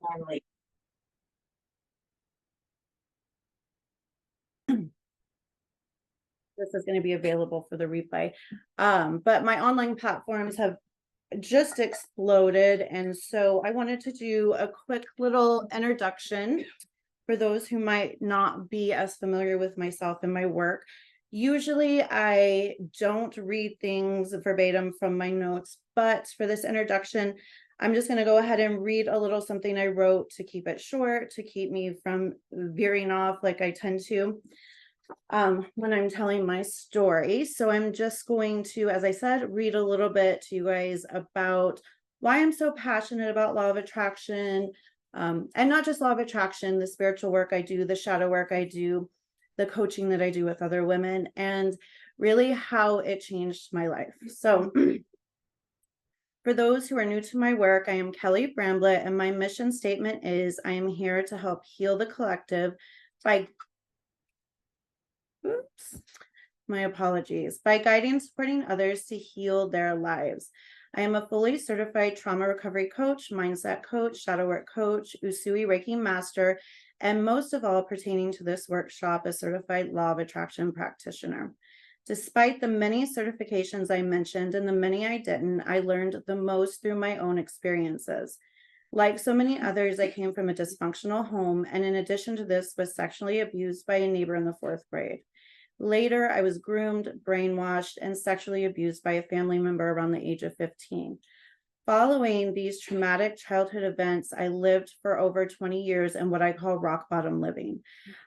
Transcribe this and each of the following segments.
normally. This is going to be available for the replay. But my online platforms have just exploded. And so I wanted to do a quick little introduction for those who might not be as familiar with myself and my work. Usually I don't read things verbatim from my notes, but for this introduction, I'm just going to go ahead and read a little something I wrote to keep it short, to keep me from veering off like I tend to when I'm telling my story. So I'm just going to, as I said, read a little bit to you guys about why I'm so passionate about law of attraction, and not just law of attraction, the spiritual work I do, the shadow work I do, the coaching that I do with other women, and really how it changed my life. So for those who are new to my work, I am Kelly Bramblett, and my mission statement is I am here to help heal the collective by my apologies. By guiding and supporting others to heal their lives. I am a fully certified trauma recovery coach, mindset coach, shadow work coach, Usui Reiki master, and most of all, pertaining to this workshop, a certified law of attraction practitioner. Despite the many certifications I mentioned and the many I didn't, I learned the most through my own experiences. Like so many others, I came from a dysfunctional home, and in addition to this, was sexually abused by a neighbor in the 4th grade. Later, I was groomed, brainwashed, and sexually abused by a family member around the age of 15. Following these traumatic childhood events, I lived for over 20 years in what I call rock bottom living.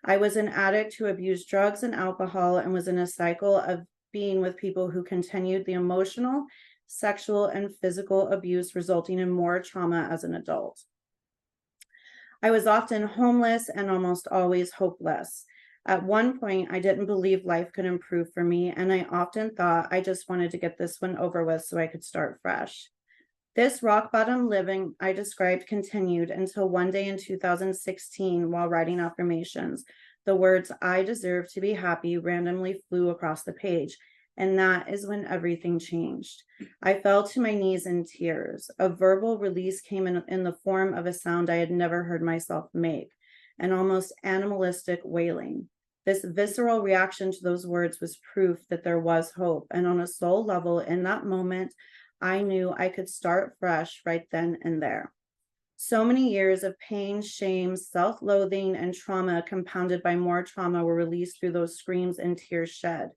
I was an addict who abused drugs and alcohol and was in a cycle of being with people who continued the emotional, sexual, and physical abuse, resulting in more trauma as an adult. I was often homeless and almost always hopeless. At one point, I didn't believe life could improve for me, and I often thought I just wanted to get this one over with so I could start fresh. This rock bottom living I described continued until one day in 2016, while writing affirmations, the words "I deserve to be happy" randomly flew across the page, and that is when everything changed. I fell to my knees in tears. A verbal release came in the form of a sound I had never heard myself make, an almost animalistic wailing. This visceral reaction to those words was proof that there was hope. And on a soul level, in that moment, I knew I could start fresh right then and there. So many years of pain, shame, self-loathing, and trauma compounded by more trauma were released through those screams and tears shed.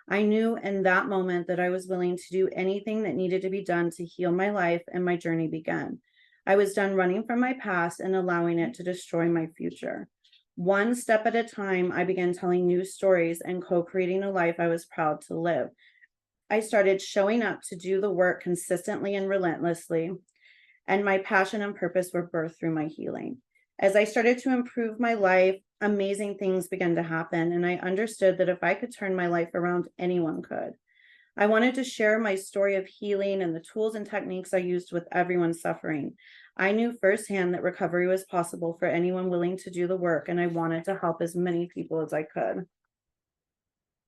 I knew in that moment that I was willing to do anything that needed to be done to heal my life, and my journey began. I was done running from my past and allowing it to destroy my future. One step at a time, I began telling new stories and co-creating a life I was proud to live. I started showing up to do the work consistently and relentlessly, and my passion and purpose were birthed through my healing. As I started to improve my life, amazing things began to happen, and I understood that if I could turn my life around, anyone could. I wanted to share my story of healing and the tools and techniques I used with everyone suffering. I knew firsthand that recovery was possible for anyone willing to do the work, and I wanted to help as many people as I could.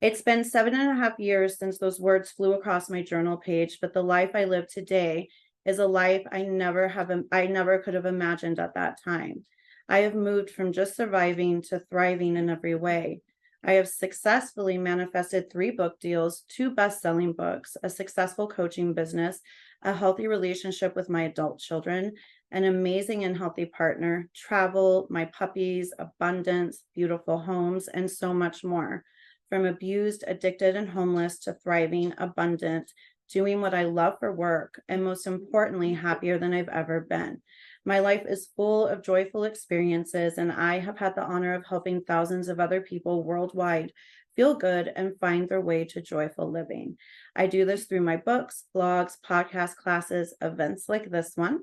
It's been 7.5 years since those words flew across my journal page, but the life I live today is a life I never could have imagined at that time. I have moved from just surviving to thriving in every way. I have successfully manifested 3 book deals, 2 best-selling books, a successful coaching business, a healthy relationship with my adult children, an amazing and healthy partner, travel, my puppies, abundance, beautiful homes, and so much more. From abused, addicted, and homeless to thriving, abundant, doing what I love for work, and most importantly, happier than I've ever been. My life is full of joyful experiences, and I have had the honor of helping thousands of other people worldwide feel good and find their way to joyful living. I do this through my books, blogs, podcast classes, events like this one,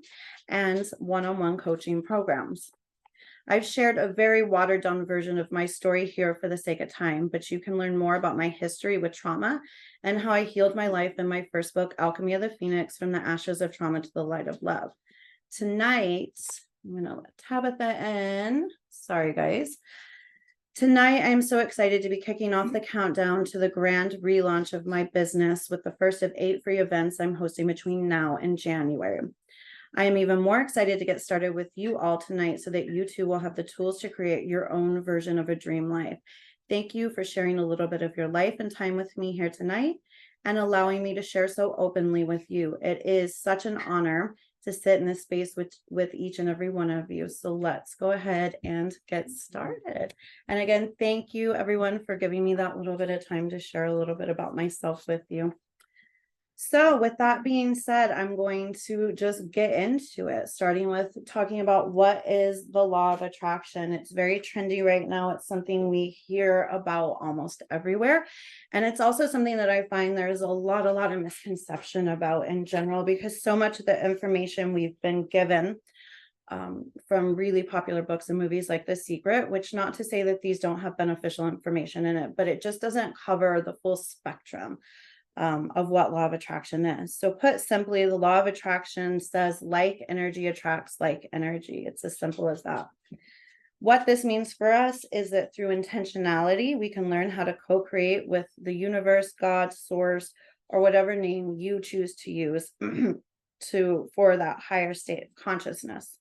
and one-on-one coaching programs. I've shared a very watered down version of my story here for the sake of time, but you can learn more about my history with trauma and how I healed my life in my first book, Alchemy of the Phoenix, From the Ashes of Trauma to the Light of Love. Tonight, I'm going to let Tabitha in. Sorry, guys. Tonight, I'm so excited to be kicking off the countdown to the grand relaunch of my business with the first of 8 free events I'm hosting between now and January. I am even more excited to get started with you all tonight so that you too will have the tools to create your own version of a dream life. Thank you for sharing a little bit of your life and time with me here tonight and allowing me to share so openly with you. It is such an honor to sit in this space with each and every one of you. So let's go ahead and get started. And again, thank you everyone for giving me that little bit of time to share a little bit about myself with you. So with that being said, I'm going to just get into it, starting with talking about what is the law of attraction. It's very trendy right now. It's something we hear about almost everywhere. And it's also something that I find there's a lot of misconception about in general, because so much of the information we've been given from really popular books and movies like The Secret, which not to say that these don't have beneficial information in it, but it just doesn't cover the full spectrum of what law of attraction is. So put simply, the law of attraction says like energy attracts like energy. It's as simple as that. What this means for us is that through intentionality, we can learn how to co-create with the universe, God, source, or whatever name you choose to use for that higher state of consciousness.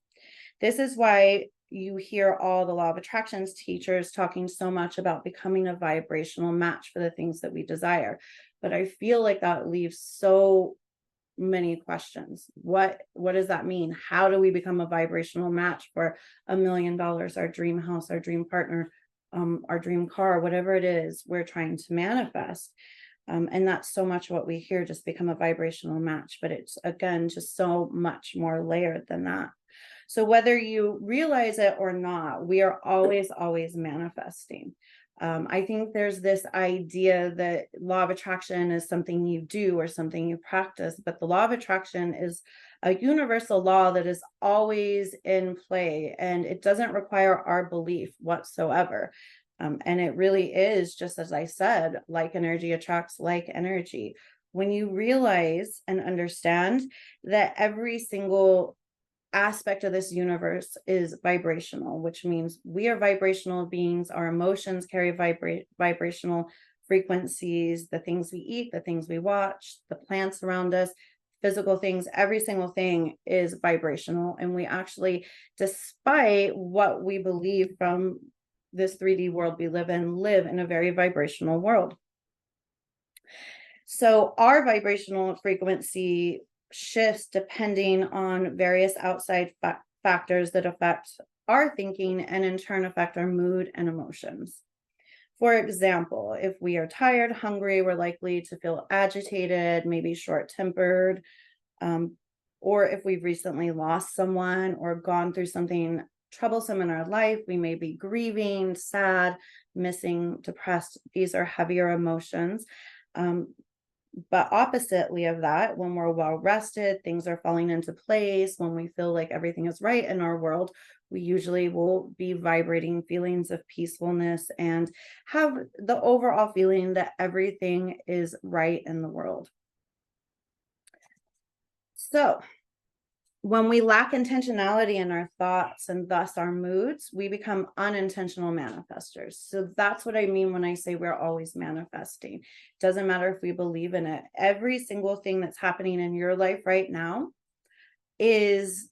This is why you hear all the law of attractions teachers talking so much about becoming a vibrational match for the things that we desire. But I feel like that leaves so many questions. What does that mean? How do we become a vibrational match for $1 million, our dream house, our dream partner, our dream car, whatever it is we're trying to manifest? And that's so much what we hear, just become a vibrational match. But it's, again, just so much more layered than that. So whether you realize it or not, we are always manifesting. I think there's this idea that law of attraction is something you do or something you practice, but the law of attraction is a universal law that is always in play, and it doesn't require our belief whatsoever. And it really is, just as I said, like energy attracts like energy. When you realize and understand that every single aspect of this universe is vibrational, which means we are vibrational beings. Our emotions carry vibrational frequencies. The things we eat, the things we watch, the plants around us, physical things, every single thing is vibrational. And we actually, despite what we believe from this 3D world we live in a very vibrational world. So our vibrational frequency shifts depending on various outside factors that affect our thinking and in turn affect our mood and emotions. For example, if we are tired, hungry, we're likely to feel agitated, maybe short-tempered, or if we've recently lost someone or gone through something troublesome in our life, we may be grieving, sad, missing, depressed. These are heavier emotions. But oppositely of that, when we're well rested, things are falling into place, when we feel like everything is right in our world, we usually will be vibrating feelings of peacefulness and have the overall feeling that everything is right in the world. So when we lack intentionality in our thoughts and thus our moods, we become unintentional manifestors. So that's what I mean when I say we're always manifesting. Doesn't matter if we believe in it. Every single thing that's happening in your life right now is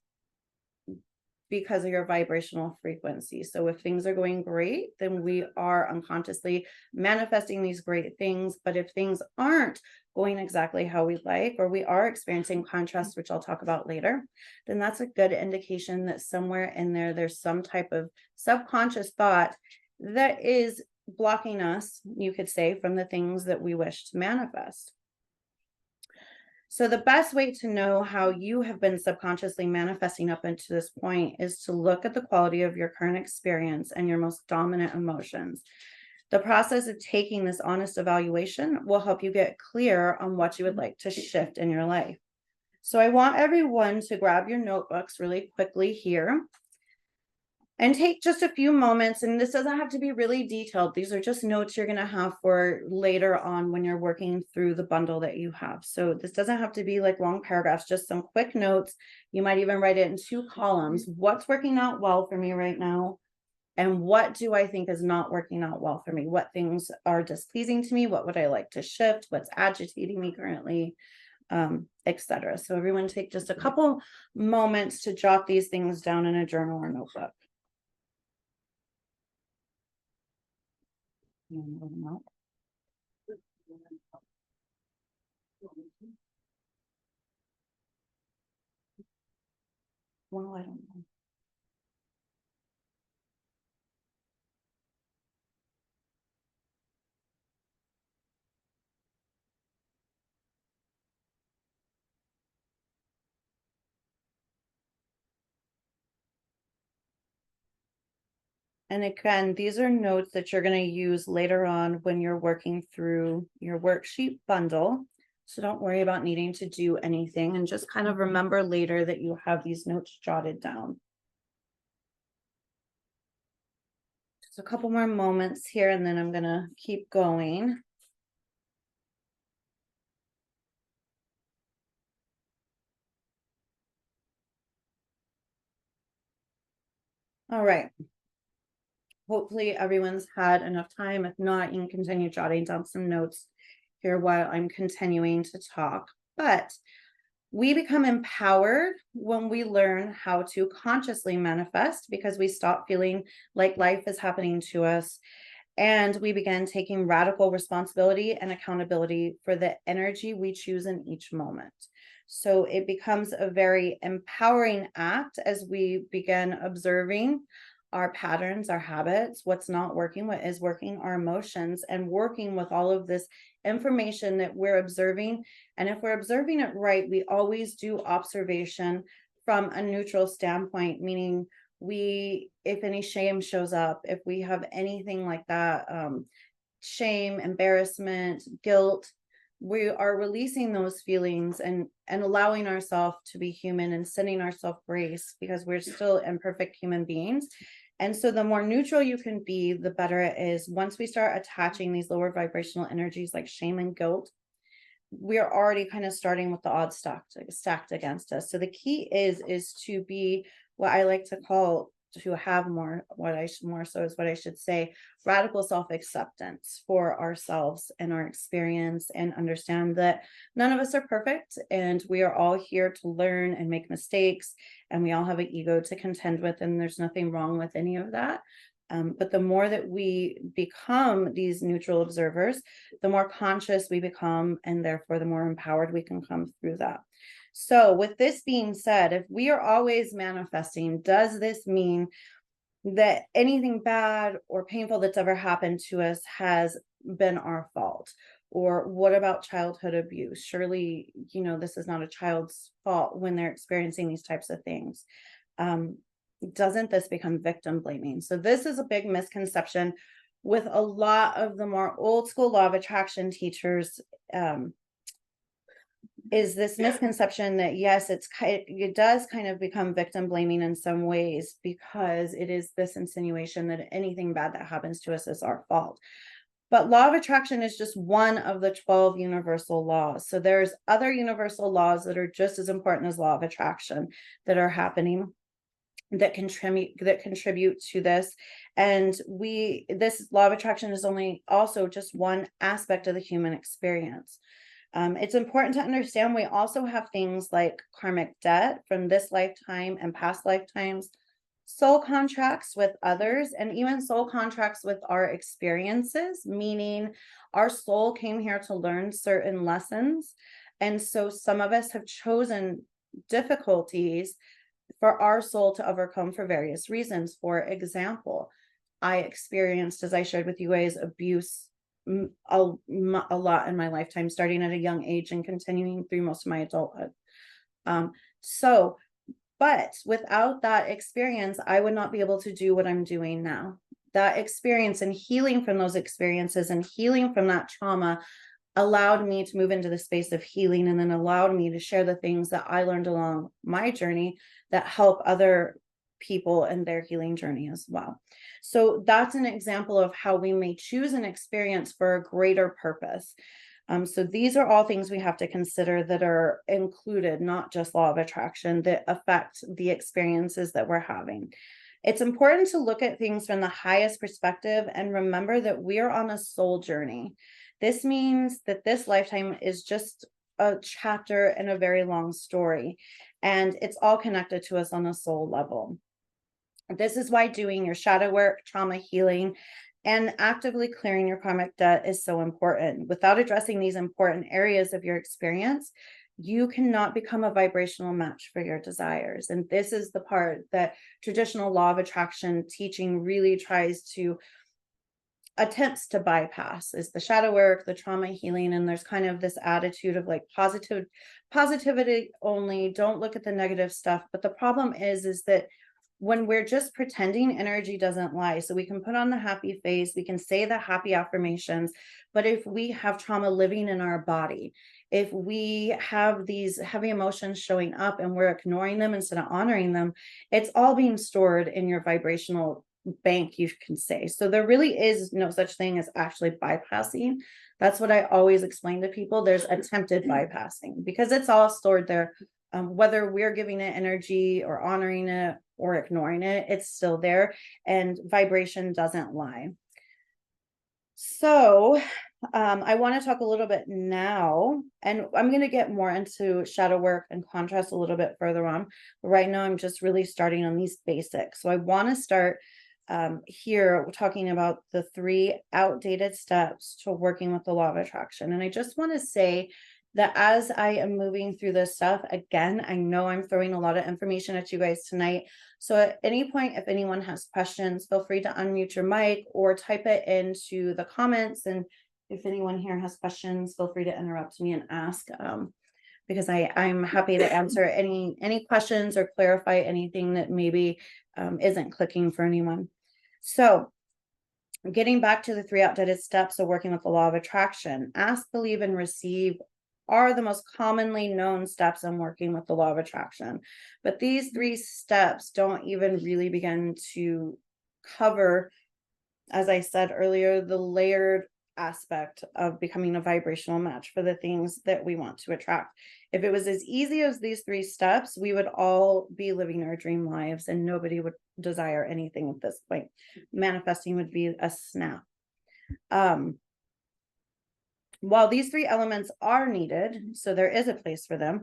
because of your vibrational frequency. So if things are going great, then we are unconsciously manifesting these great things. But if things aren't going exactly how we like, or we are experiencing contrast, which I'll talk about later, then that's a good indication that somewhere in there, there's some type of subconscious thought that is blocking us, you could say, from the things that we wish to manifest. So the best way to know how you have been subconsciously manifesting up into this point is to look at the quality of your current experience and your most dominant emotions. The process of taking this honest evaluation will help you get clear on what you would like to shift in your life. So I want everyone to grab your notebooks really quickly here and take just a few moments. And this doesn't have to be really detailed. These are just notes you're going to have for later on when you're working through the bundle that you have. So this doesn't have to be like long paragraphs, just some quick notes. You might even write it in 2 columns. What's working out well for me right now? And what do I think is not working out well for me? What things are displeasing to me? What would I like to shift? What's agitating me currently? etc. So everyone take just a couple moments to jot these things down in a journal or notebook. Well, I don't know. And again, these are notes that you're going to use later on when you're working through your worksheet bundle. So don't worry about needing to do anything, and just kind of remember later that you have these notes jotted down. Just a couple more moments here, and then I'm going to keep going. All right. Hopefully everyone's had enough time. If not, you can continue jotting down some notes here while I'm continuing to talk. But we become empowered when we learn how to consciously manifest, because we stop feeling like life is happening to us, and we begin taking radical responsibility and accountability for the energy we choose in each moment. So it becomes a very empowering act as we begin observing our patterns, our habits, what's not working, what is working, our emotions, and working with all of this information that we're observing. And if we're observing it right, we always do observation from a neutral standpoint, meaning if any shame shows up, if we have anything like that, shame, embarrassment, guilt, we are releasing those feelings and allowing ourselves to be human and sending ourselves grace, because we're still imperfect human beings. And so the more neutral you can be, the better it is. Once we start attaching these lower vibrational energies like shame and guilt, we're already kind of starting with the odds stacked against us. So the key is to be what I like to call, to have more so is what I should say, radical self-acceptance for ourselves and our experience, and understand that none of us are perfect, and we are all here to learn and make mistakes, and we all have an ego to contend with, and there's nothing wrong with any of that. But the more that we become these neutral observers, the more conscious we become, and therefore the more empowered we can come through that. So with this being said, if we are always manifesting, does this mean that anything bad or painful that's ever happened to us has been our fault? Or what about childhood abuse? Surely, this is not a child's fault when they're experiencing these types of things. Doesn't this become victim blaming? So this is a big misconception with a lot of the more old school law of attraction teachers. Is this misconception that yes, it does kind of become victim blaming in some ways, because it is this insinuation that anything bad that happens to us is our fault. But law of attraction is just one of the 12 universal laws. So there's other universal laws that are just as important as law of attraction that are happening, that contribute to this. And this law of attraction is only also just one aspect of the human experience. It's important to understand we also have things like karmic debt from this lifetime and past lifetimes, soul contracts with others, and even soul contracts with our experiences, meaning our soul came here to learn certain lessons. And so some of us have chosen difficulties for our soul to overcome for various reasons. For example, I experienced, as I shared with you guys, abuse a lot in my lifetime, starting at a young age and continuing through most of my adulthood. But without that experience, I would not be able to do what I'm doing now. That experience and healing from those experiences and healing from that trauma allowed me to move into the space of healing, and then allowed me to share the things that I learned along my journey that help other people in their healing journey as well. So that's an example of how we may choose an experience for a greater purpose. So these are all things we have to consider that are included, not just law of attraction, that affect the experiences that we're having. It's important to look at things from the highest perspective and remember that we are on a soul journey. This means that this lifetime is just a chapter in a very long story, and it's all connected to us on a soul level. This is why doing your shadow work, trauma healing, and actively clearing your karmic debt is so important. Without addressing these important areas of your experience, you cannot become a vibrational match for your desires. And this is the part that traditional law of attraction teaching really tries to attempts to bypass, is the shadow work, the trauma healing, and there's kind of this attitude of like positivity only, don't look at the negative stuff. But the problem is that when we're just pretending, energy doesn't lie. So we can put on the happy face, we can say the happy affirmations, but if we have trauma living in our body, if we have these heavy emotions showing up and we're ignoring them instead of honoring them, it's all being stored in your vibrational bank, you can say. So there really is no such thing as actually bypassing. That's what I always explain to people. There's attempted bypassing because it's all stored there. Whether we're giving it energy or honoring it or ignoring it, it's still there, and vibration doesn't lie. So I want to talk a little bit now, and I'm going to get more into shadow work and contrast a little bit further on. But right now, I'm just really starting on these basics. So I want to start here talking about the 3 outdated steps to working with the law of attraction. And I just want to say that as I am moving through this stuff, again, I know I'm throwing a lot of information at you guys tonight. So at any point, if anyone has questions, feel free to unmute your mic or type it into the comments. And if anyone here has questions, feel free to interrupt me and ask, because I'm happy to answer any questions or clarify anything that maybe isn't clicking for anyone. So getting back to the 3 outdated steps of working with the law of attraction, ask, believe, and receive are the most commonly known steps in working with the law of attraction. But these 3 steps don't even really begin to cover, as I said earlier, the layered aspect of becoming a vibrational match for the things that we want to attract. If it was as easy as these 3 steps, we would all be living our dream lives and nobody would desire anything at this point. Manifesting would be a snap. While these 3 elements are needed, so there is a place for them,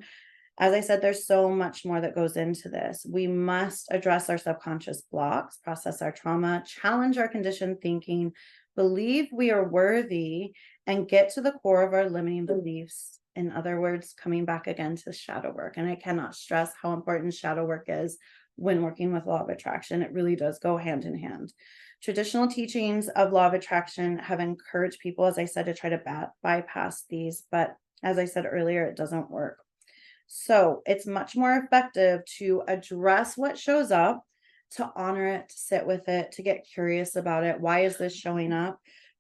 as I said, there's so much more that goes into this. We must address our subconscious blocks, process our trauma, challenge our conditioned thinking, believe we are worthy, and get to the core of our limiting beliefs. In other words, coming back again to shadow work. And I cannot stress how important shadow work is when working with law of attraction. It really does go hand in hand. Traditional teachings of law of attraction have encouraged people, as I said, to try to bypass these. But as I said earlier, it doesn't work. So it's much more effective to address what shows up, to honor it, to sit with it, to get curious about it. Why is this showing up?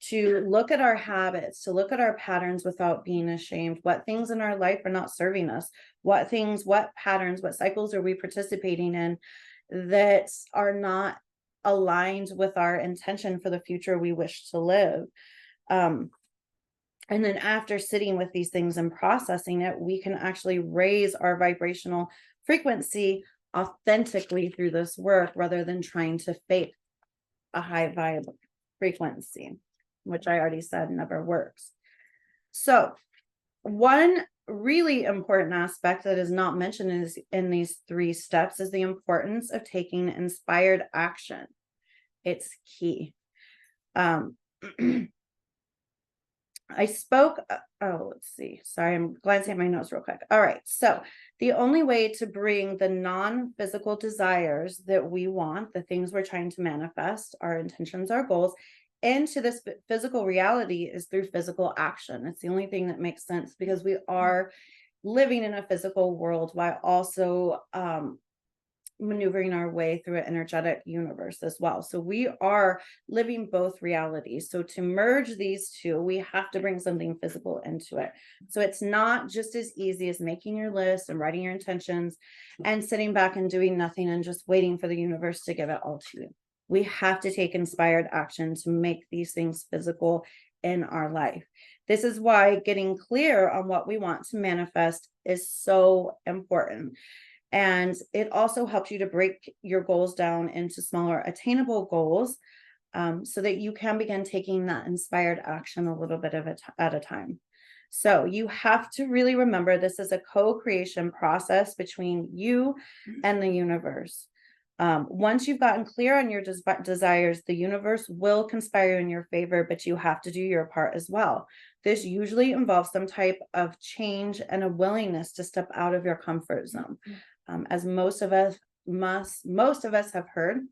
To look at our habits, to look at our patterns without being ashamed. What things in our life are not serving us? What things, what patterns, what cycles are we participating in that are not aligned with our intention for the future we wish to live? And then after sitting with these things and processing it, we can actually raise our vibrational frequency authentically through this work rather than trying to fake a high vibe frequency, which I already said never works. So one really important aspect that is not mentioned in these 3 steps is the importance of taking inspired action. It's key. I spoke, let's see. Sorry, I'm glancing at my notes real quick. All right. So the only way to bring the non-physical desires that we want, the things we're trying to manifest, our intentions, our goals, into this physical reality is through physical action. It's the only thing that makes sense because we are living in a physical world while also maneuvering our way through an energetic universe as well. So we are living both realities. So to merge these 2, we have to bring something physical into it. So it's not just as easy as making your list and writing your intentions and sitting back and doing nothing and just waiting for the universe to give it all to you. We have to take inspired action to make these things physical in our life. This is why getting clear on what we want to manifest is so important. And it also helps you to break your goals down into smaller attainable goals so that you can begin taking that inspired action a little bit at a time. So you have to really remember this is a co-creation process between you and the universe. Once you've gotten clear on your desires, the universe will conspire in your favor, but you have to do your part as well. This usually involves some type of change and a willingness to step out of your comfort zone. As most of us have heard,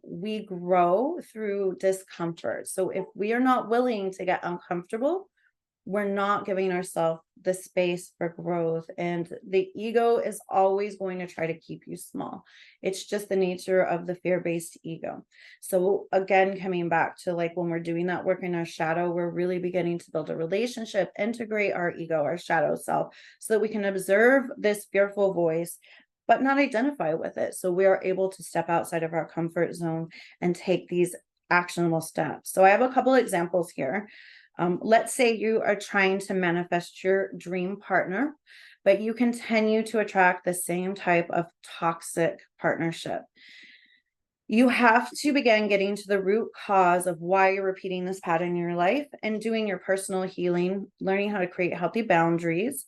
we grow through discomfort. So if we are not willing to get uncomfortable, we're not giving ourselves the space for growth. And the ego is always going to try to keep you small. It's just the nature of the fear-based ego. So again, coming back to like when we're doing that work in our shadow, we're really beginning to build a relationship, integrate our ego, our shadow self, so that we can observe this fearful voice but not identify with it. So we are able to step outside of our comfort zone and take these actionable steps. So I have a couple examples here. Let's say you are trying to manifest your dream partner, but you continue to attract the same type of toxic partnership. You have to begin getting to the root cause of why you're repeating this pattern in your life and doing your personal healing, learning how to create healthy boundaries.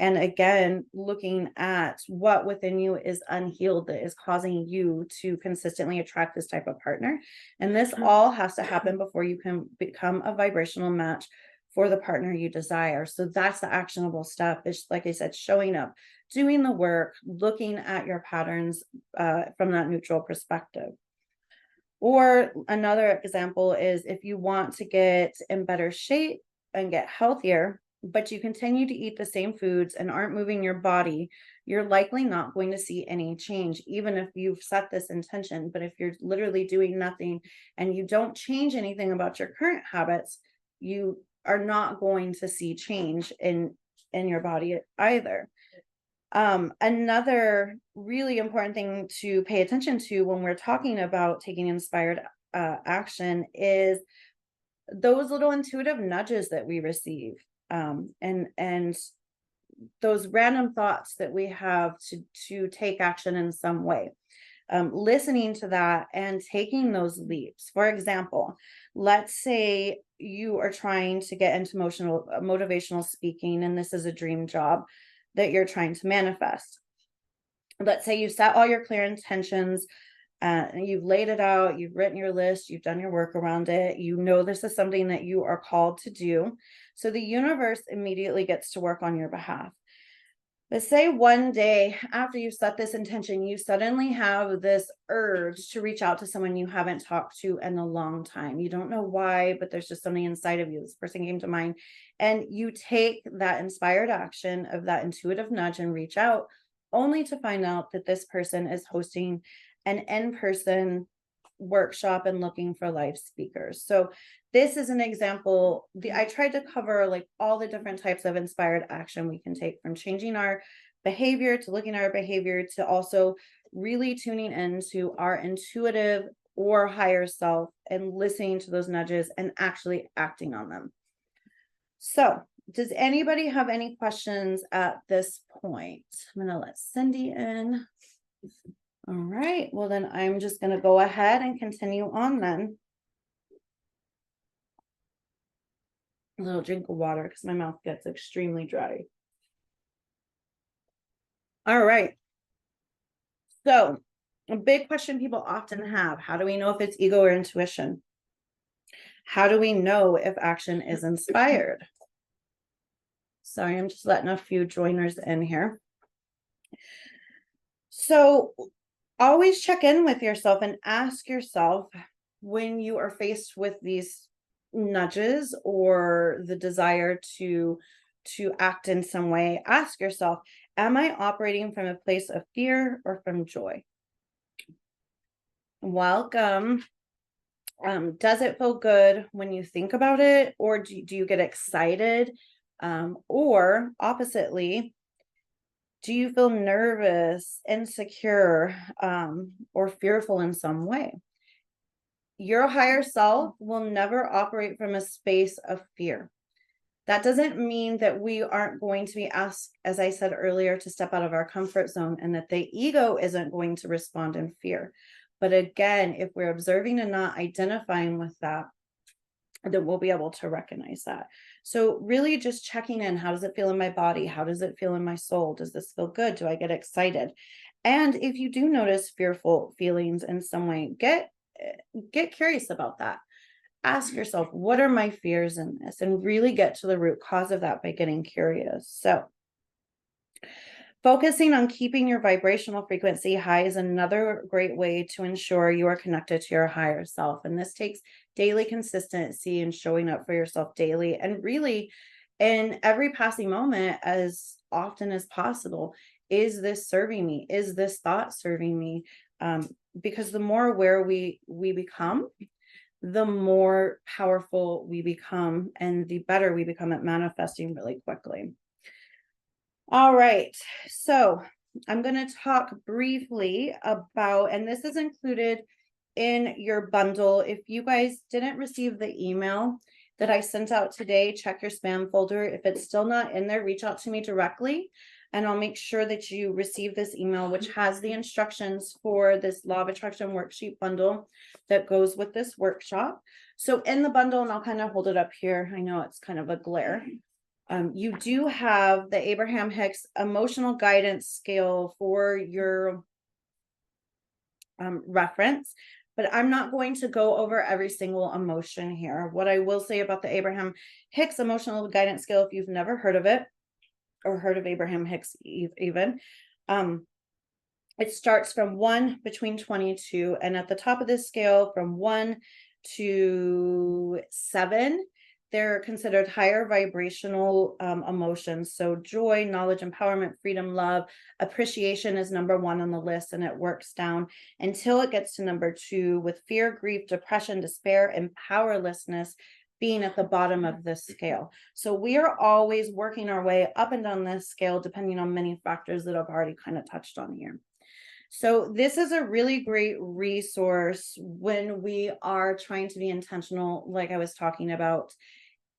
And again, looking at what within you is unhealed that is causing you to consistently attract this type of partner. And this all has to happen before you can become a vibrational match for the partner you desire. So that's the actionable step. Is, like I said, showing up, doing the work, looking at your patterns from that neutral perspective. Or another example is if you want to get in better shape and get healthier, but you continue to eat the same foods and aren't moving your body, you're likely not going to see any change, even if you've set this intention. But if you're literally doing nothing and you don't change anything about your current habits, you are not going to see change in your body either. Another really important thing to pay attention to when we're talking about taking inspired action is those little intuitive nudges that we receive, and those random thoughts that we have to take action in some way. Listening to that and taking those leaps. For example, let's say you are trying to get into motivational speaking, and this is a dream job that you're trying to manifest. Let's say you set all your clear intentions, and you've laid it out, you've written your list, you've done your work around it, you know this is something that you are called to do. So the universe immediately gets to work on your behalf. But say one day after you set this intention, you suddenly have this urge to reach out to someone you haven't talked to in a long time. You don't know why, but there's just something inside of you. This person came to mind, and you take that inspired action of that intuitive nudge and reach out, only to find out that this person is hosting an in-person workshop and looking for live speakers. So this is an example. I tried to cover like all the different types of inspired action we can take, from changing our behavior to looking at our behavior to also really tuning into our intuitive or higher self and listening to those nudges and actually acting on them. So does anybody have any questions at this point? I'm going to let Cindy in. All right, well then I'm just going to go ahead and continue on then. A little drink of water because my mouth gets extremely dry. All right. So a big question people often have: how do we know if it's ego or intuition? How do we know if action is inspired? Sorry, I'm just letting a few joiners in here. So always check in with yourself and ask yourself, when you are faced with these nudges or the desire to act in some way, ask yourself, am I operating from a place of fear or from joy? Welcome. Does it feel good when you think about it, or do you get excited? Or oppositely, do you feel nervous, insecure, or fearful in some way? Your higher self will never operate from a space of fear. That doesn't mean that we aren't going to be asked, as I said earlier, to step out of our comfort zone, and that the ego isn't going to respond in fear. But again, if we're observing and not identifying with that, then we'll be able to recognize that. So really just checking in, how does it feel in my body? How does it feel in my soul? Does this feel good? Do I get excited? And if you do notice fearful feelings in some way, get curious about that. Ask yourself, what are my fears in this? And really get to the root cause of that by getting curious. So focusing on keeping your vibrational frequency high is another great way to ensure you are connected to your higher self. And this takes daily consistency and showing up for yourself daily, and really in every passing moment as often as possible. Is this serving me? Is this thought serving me? Because the more aware we become, the more powerful we become, and the better we become at manifesting really quickly. All right, so I'm going to talk briefly about, and this is included in your bundle. If you guys didn't receive the email that I sent out today, check your spam folder. If it's still not in there, reach out to me directly, and I'll make sure that you receive this email, which has the instructions for this Law of Attraction worksheet bundle that goes with this workshop. So in the bundle, and I'll kind of hold it up here, I know it's kind of a glare. You do have the Abraham Hicks emotional guidance scale for your reference, but I'm not going to go over every single emotion here. What I will say about the Abraham Hicks emotional guidance scale, if you've never heard of it or heard of Abraham Hicks even, it starts from 1 between 22, and at the top of this scale from 1 to 7, they're considered higher vibrational emotions. So joy, knowledge, empowerment, freedom, love, appreciation is number 1 on the list, and it works down until it gets to number 2, with fear, grief, depression, despair, and powerlessness being at the bottom of this scale. So we are always working our way up and down this scale, depending on many factors that I've already kind of touched on here. So this is a really great resource when we are trying to be intentional, like I was talking about,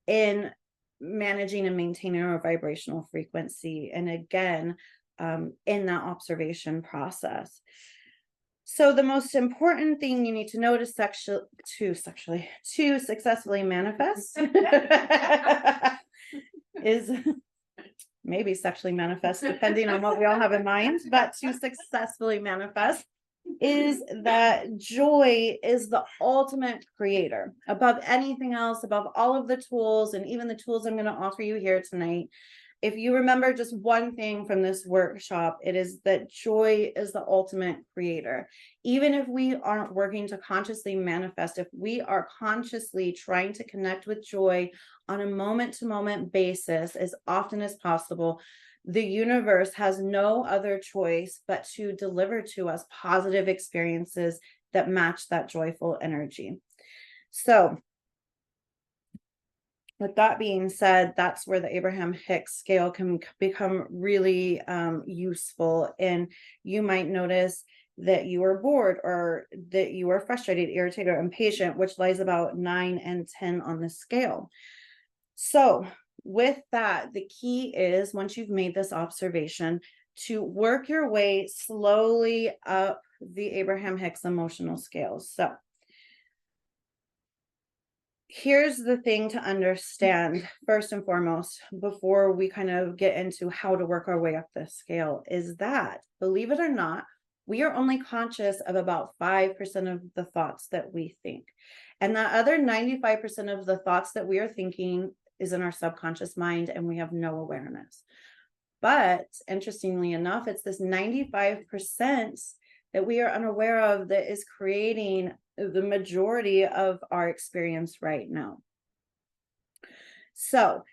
in managing and maintaining our vibrational frequency. And again, in that observation process. So the most important thing you need to know to successfully manifest is maybe sexually manifest, depending on what we all have in mind, but to successfully manifest is that joy is the ultimate creator above anything else, above all of the tools, and even the tools I'm going to offer you here tonight. If you remember just one thing from this workshop, it is that joy is the ultimate creator. Even if we aren't working to consciously manifest, if we are consciously trying to connect with joy on a moment-to-moment basis as often as possible, the universe has no other choice but to deliver to us positive experiences that match that joyful energy. So with that being said, that's where the Abraham Hicks scale can become really useful. And you might notice that you are bored, or that you are frustrated, irritated, or impatient, which lies about 9 and 10 on the scale. So with that, the key is, once you've made this observation, to work your way slowly up the Abraham Hicks emotional scale. So here's the thing to understand first and foremost, before we kind of get into how to work our way up this scale, is that, believe it or not, we are only conscious of about 5% of the thoughts that we think. And that other 95% of the thoughts that we are thinking is in our subconscious mind, and we have no awareness. But interestingly enough, it's this 95% that we are unaware of that is creating the majority of our experience right now. So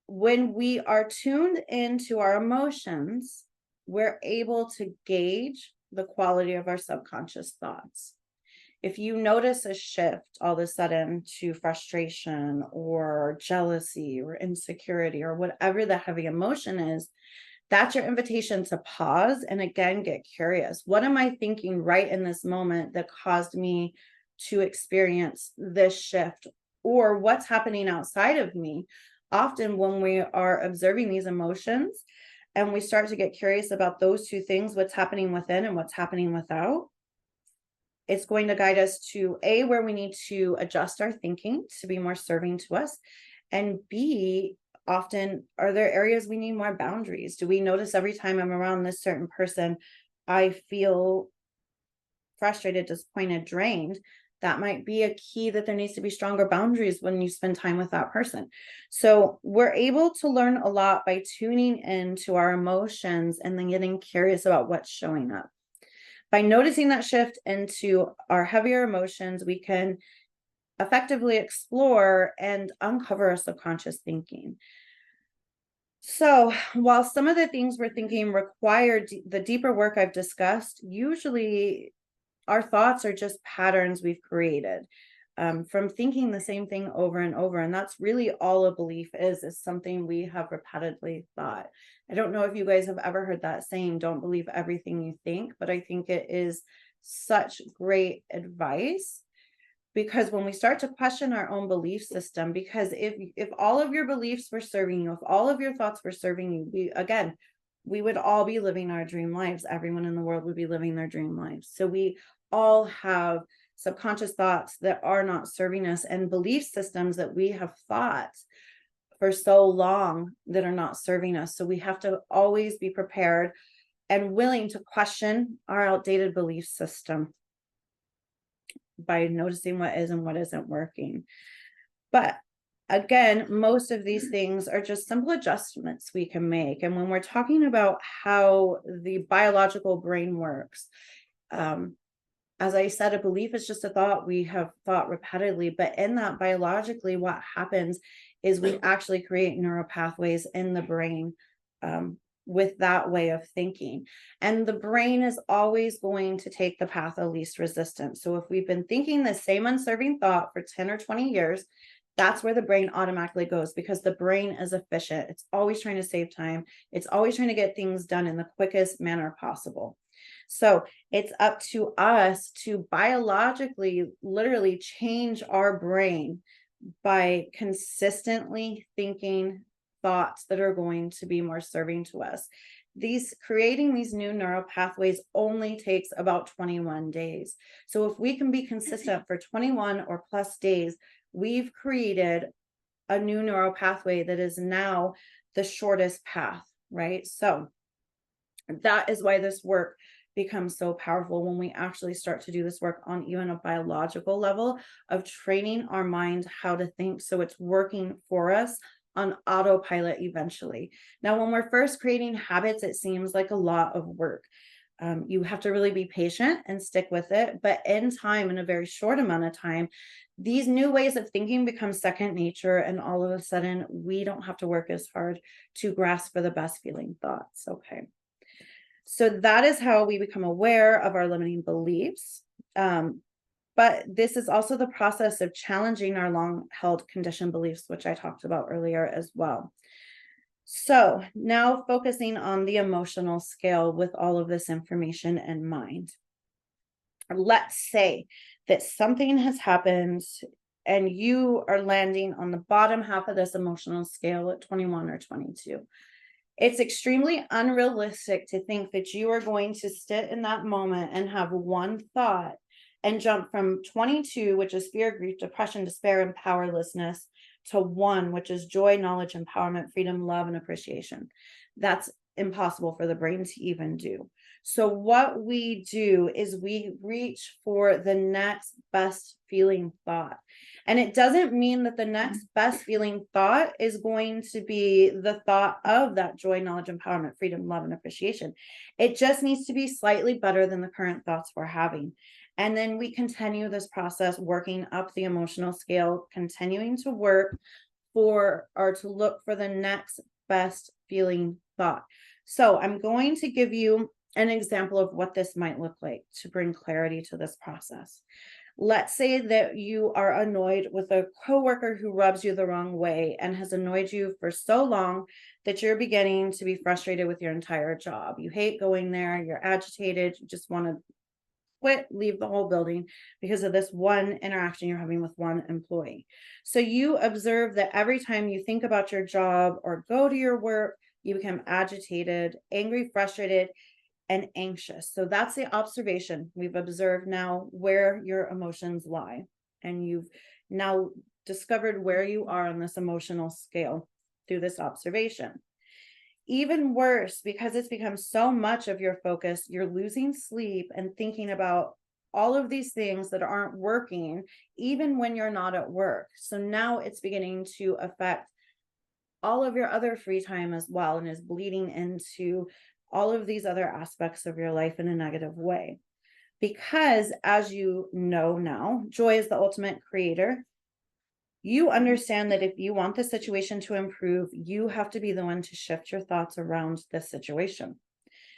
when we are tuned into our emotions, we're able to gauge the quality of our subconscious thoughts. If you notice a shift all of a sudden to frustration or jealousy or insecurity or whatever the heavy emotion is, that's your invitation to pause and again, get curious. What am I thinking right in this moment that caused me to experience this shift? Or what's happening outside of me? Often when we are observing these emotions and we start to get curious about those two things, what's happening within and what's happening without, It's going to guide us to A, where we need to adjust our thinking to be more serving to us. And B, often, are there areas we need more boundaries? Do we notice every time I'm around this certain person, I feel frustrated, disappointed, drained? That might be a key that there needs to be stronger boundaries when you spend time with that person. So we're able to learn a lot by tuning into our emotions and then getting curious about what's showing up. By noticing that shift into our heavier emotions, we can effectively explore and uncover our subconscious thinking. So, while some of the things we're thinking require the deeper work I've discussed, usually our thoughts are just patterns we've created from thinking the same thing over and over. And that's really all a belief is something we have repeatedly thought. I don't know if you guys have ever heard that saying, don't believe everything you think, but I think it is such great advice, because when we start to question our own belief system, because if all of your beliefs were serving you, if all of your thoughts were serving you, we would all be living our dream lives. Everyone in the world would be living their dream lives. So we all have subconscious thoughts that are not serving us, and belief systems that we have thought for so long that are not serving us. So we have to always be prepared and willing to question our outdated belief system by noticing what is and what isn't working. But again, most of these things are just simple adjustments we can make. And when we're talking about how the biological brain works, as I said, a belief is just a thought we have thought repeatedly. But in that, biologically, what happens is we actually create neural pathways in the brain with that way of thinking. And the brain is always going to take the path of least resistance. So if we've been thinking the same unserving thought for 10 or 20 years, that's where the brain automatically goes, because the brain is efficient. It's always trying to save time. It's always trying to get things done in the quickest manner possible. So it's up to us to biologically, literally change our brain by consistently thinking thoughts that are going to be more serving to us. Creating these new neural pathways only takes about 21 days. So if we can be consistent for 21 or plus days, we've created a new neural pathway that is now the shortest path, right? So that is why this work becomes so powerful, when we actually start to do this work on even a biological level of training our mind how to think, so it's working for us on autopilot eventually. Now, when we're first creating habits, it seems like a lot of work. You have to really be patient and stick with it. But in time, in a very short amount of time, these new ways of thinking become second nature. And all of a sudden, we don't have to work as hard to grasp for the best feeling thoughts. Okay. So that is how we become aware of our limiting beliefs. But this is also the process of challenging our long held conditioned beliefs, which I talked about earlier as well. So now focusing on the emotional scale with all of this information in mind. Let's say that something has happened and you are landing on the bottom half of this emotional scale at 21 or 22. It's extremely unrealistic to think that you are going to sit in that moment and have one thought and jump from 22, which is fear, grief, depression, despair, and powerlessness, to 1, which is joy, knowledge, empowerment, freedom, love, and appreciation. That's impossible for the brain to even do. So what we do is we reach for the next best feeling thought. And it doesn't mean that the next best feeling thought is going to be the thought of that joy, knowledge, empowerment, freedom, love, and appreciation. It just needs to be slightly better than the current thoughts we're having. And then we continue this process, working up the emotional scale, continuing to work for or to look for the next best feeling thought. So I'm going to give you an example of what this might look like to bring clarity to this process. Let's say that you are annoyed with a coworker who rubs you the wrong way and has annoyed you for so long that you're beginning to be frustrated with your entire job. You hate going there, you're agitated, you just want to quit, leave the whole building because of this one interaction you're having with one employee. So you observe that every time you think about your job or go to your work, you become agitated, angry, frustrated, and anxious. So that's the observation. We've observed now where your emotions lie, and you've now discovered where you are on this emotional scale through this observation. Even worse, because it's become so much of your focus, you're losing sleep and thinking about all of these things that aren't working, even when you're not at work. So now it's beginning to affect all of your other free time as well, and is bleeding into all of these other aspects of your life in a negative way. Because as you know now, joy is the ultimate creator. You understand that if you want the situation to improve, you have to be the one to shift your thoughts around this situation.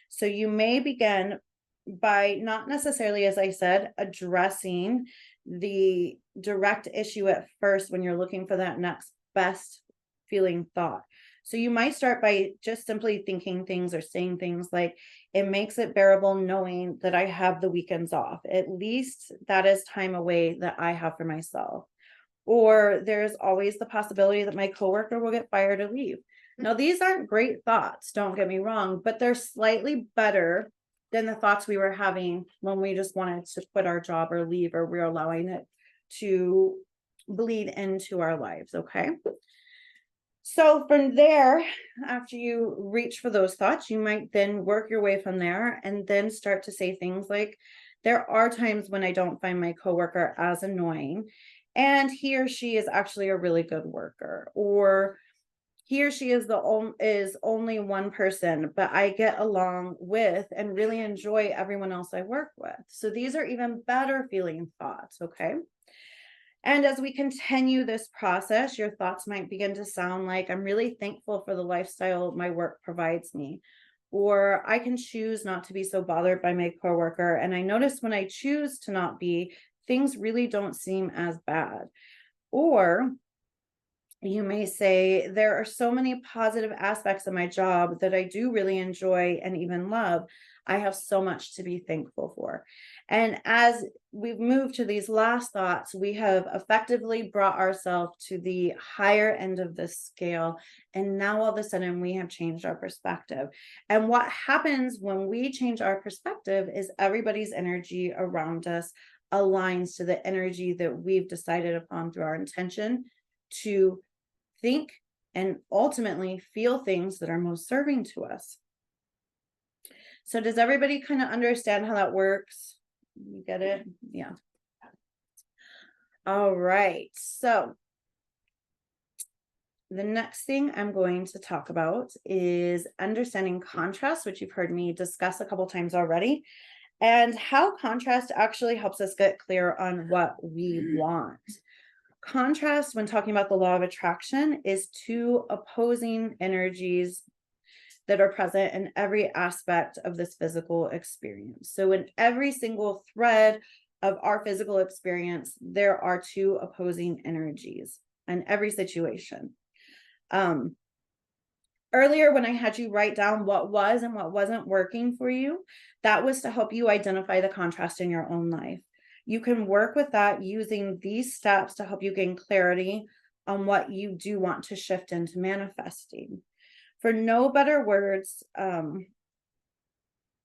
So you may begin by not necessarily, as I said, addressing the direct issue at first when you're looking for that next best feeling thought. So you might start by just simply thinking things or saying things like, it makes it bearable knowing that I have the weekends off. At least that is time away that I have for myself. Or there's always the possibility that my coworker will get fired or leave. Now, these aren't great thoughts, don't get me wrong, but they're slightly better than the thoughts we were having when we just wanted to quit our job or leave, or we're allowing it to bleed into our lives. Okay. So from there, after you reach for those thoughts, you might then work your way from there and then start to say things like, there are times when I don't find my coworker as annoying, and he or she is actually a really good worker, or he or she is is only one person, but I get along with and really enjoy everyone else I work with. So these are even better feeling thoughts. Okay. And as we continue this process, your thoughts might begin to sound like, I'm really thankful for the lifestyle my work provides me. Or I can choose not to be so bothered by my coworker. And I notice when I choose to not be, things really don't seem as bad. Or you may say, there are so many positive aspects of my job that I do really enjoy and even love. I have so much to be thankful for. And as we've moved to these last thoughts, we have effectively brought ourselves to the higher end of the scale. And now all of a sudden we have changed our perspective. And what happens when we change our perspective is everybody's energy around us aligns to the energy that we've decided upon through our intention to think and ultimately feel things that are most serving to us. So does everybody kind of understand how that works? You get it? Yeah. All right. So the next thing I'm going to talk about is understanding contrast, which you've heard me discuss a couple times already, and how contrast actually helps us get clear on what we want. Contrast, when talking about the law of attraction, is two opposing energies that are present in every aspect of this physical experience. So in every single thread of our physical experience, there are two opposing energies in every situation. Earlier, when I had you write down what was and what wasn't working for you, that was to help you identify the contrast in your own life. You can work with that using these steps to help you gain clarity on what you do want to shift into manifesting. For no better words,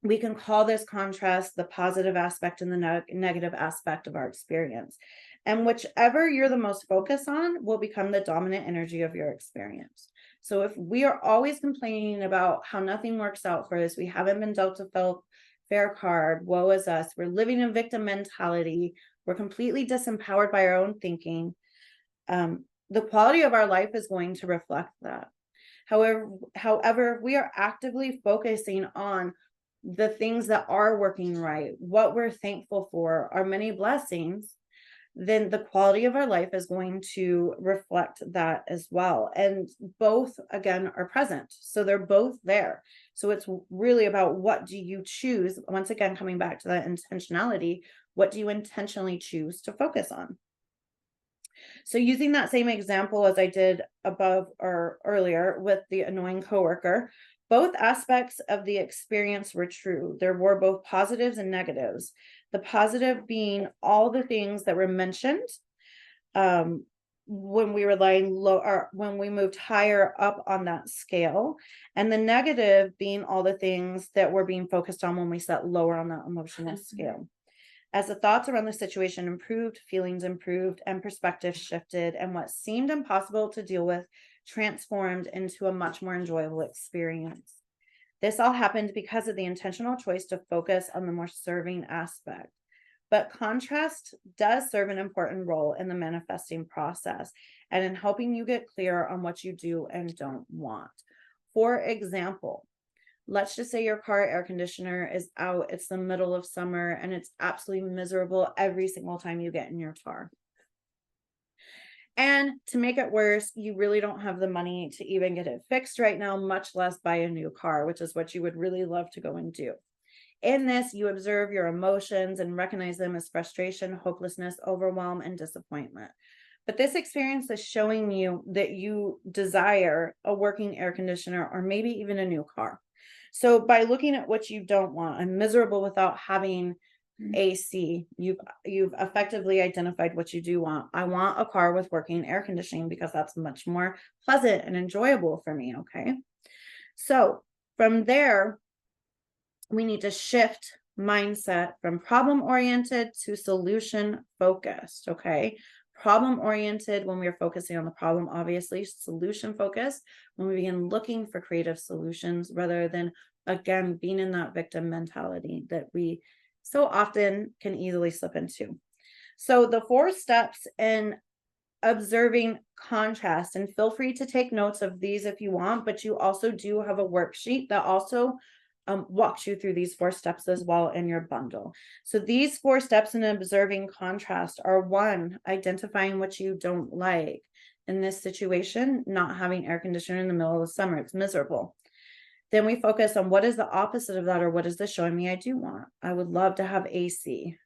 we can call this contrast the positive aspect and the negative aspect of our experience. And whichever you're the most focused on will become the dominant energy of your experience. So if we are always complaining about how nothing works out for us, we haven't been dealt a fair card, woe is us, we're living in victim mentality, we're completely disempowered by our own thinking, the quality of our life is going to reflect that. However, we are actively focusing on the things that are working right, what we're thankful for, our many blessings, then the quality of our life is going to reflect that as well. And both, again, are present. So they're both there. So it's really about, what do you choose? Once again, coming back to that intentionality, what do you intentionally choose to focus on? So using that same example as I did above or earlier with the annoying coworker, both aspects of the experience were true. There were both positives and negatives. The positive being all the things that were mentioned, when we were lying low, or when we moved higher up on that scale, and the negative being all the things that were being focused on when we sat lower on that emotional scale. As the thoughts around the situation improved, feelings improved, and perspective shifted, and what seemed impossible to deal with transformed into a much more enjoyable experience. This all happened because of the intentional choice to focus on the more serving aspect. But contrast does serve an important role in the manifesting process and in helping you get clear on what you do and don't want. For example, let's just say your car air conditioner is out, it's the middle of summer, and it's absolutely miserable every single time you get in your car. And to make it worse, you really don't have the money to even get it fixed right now, much less buy a new car, which is what you would really love to go and do. In this, you observe your emotions and recognize them as frustration, hopelessness, overwhelm, and disappointment. But this experience is showing you that you desire a working air conditioner or maybe even a new car. So by looking at what you don't want, I'm miserable without having AC. You've effectively identified what you do want. I want a car with working air conditioning because that's much more pleasant and enjoyable for me. Okay. So from there, we need to shift mindset from problem oriented to solution focused. Okay. Problem oriented when we're focusing on the problem, obviously, solution focused when we begin looking for creative solutions rather than, again, being in that victim mentality that we so often can easily slip into. So, the 4 steps in observing contrast, and feel free to take notes of these if you want, but you also do have a worksheet that also walks you through these 4 steps as well in your bundle. So these 4 steps in observing contrast are: 1, identifying what you don't like. In this situation, not having air conditioner in the middle of the summer, it's miserable. Then we focus on what is the opposite of that, or what is this showing me I do want? I would love to have AC.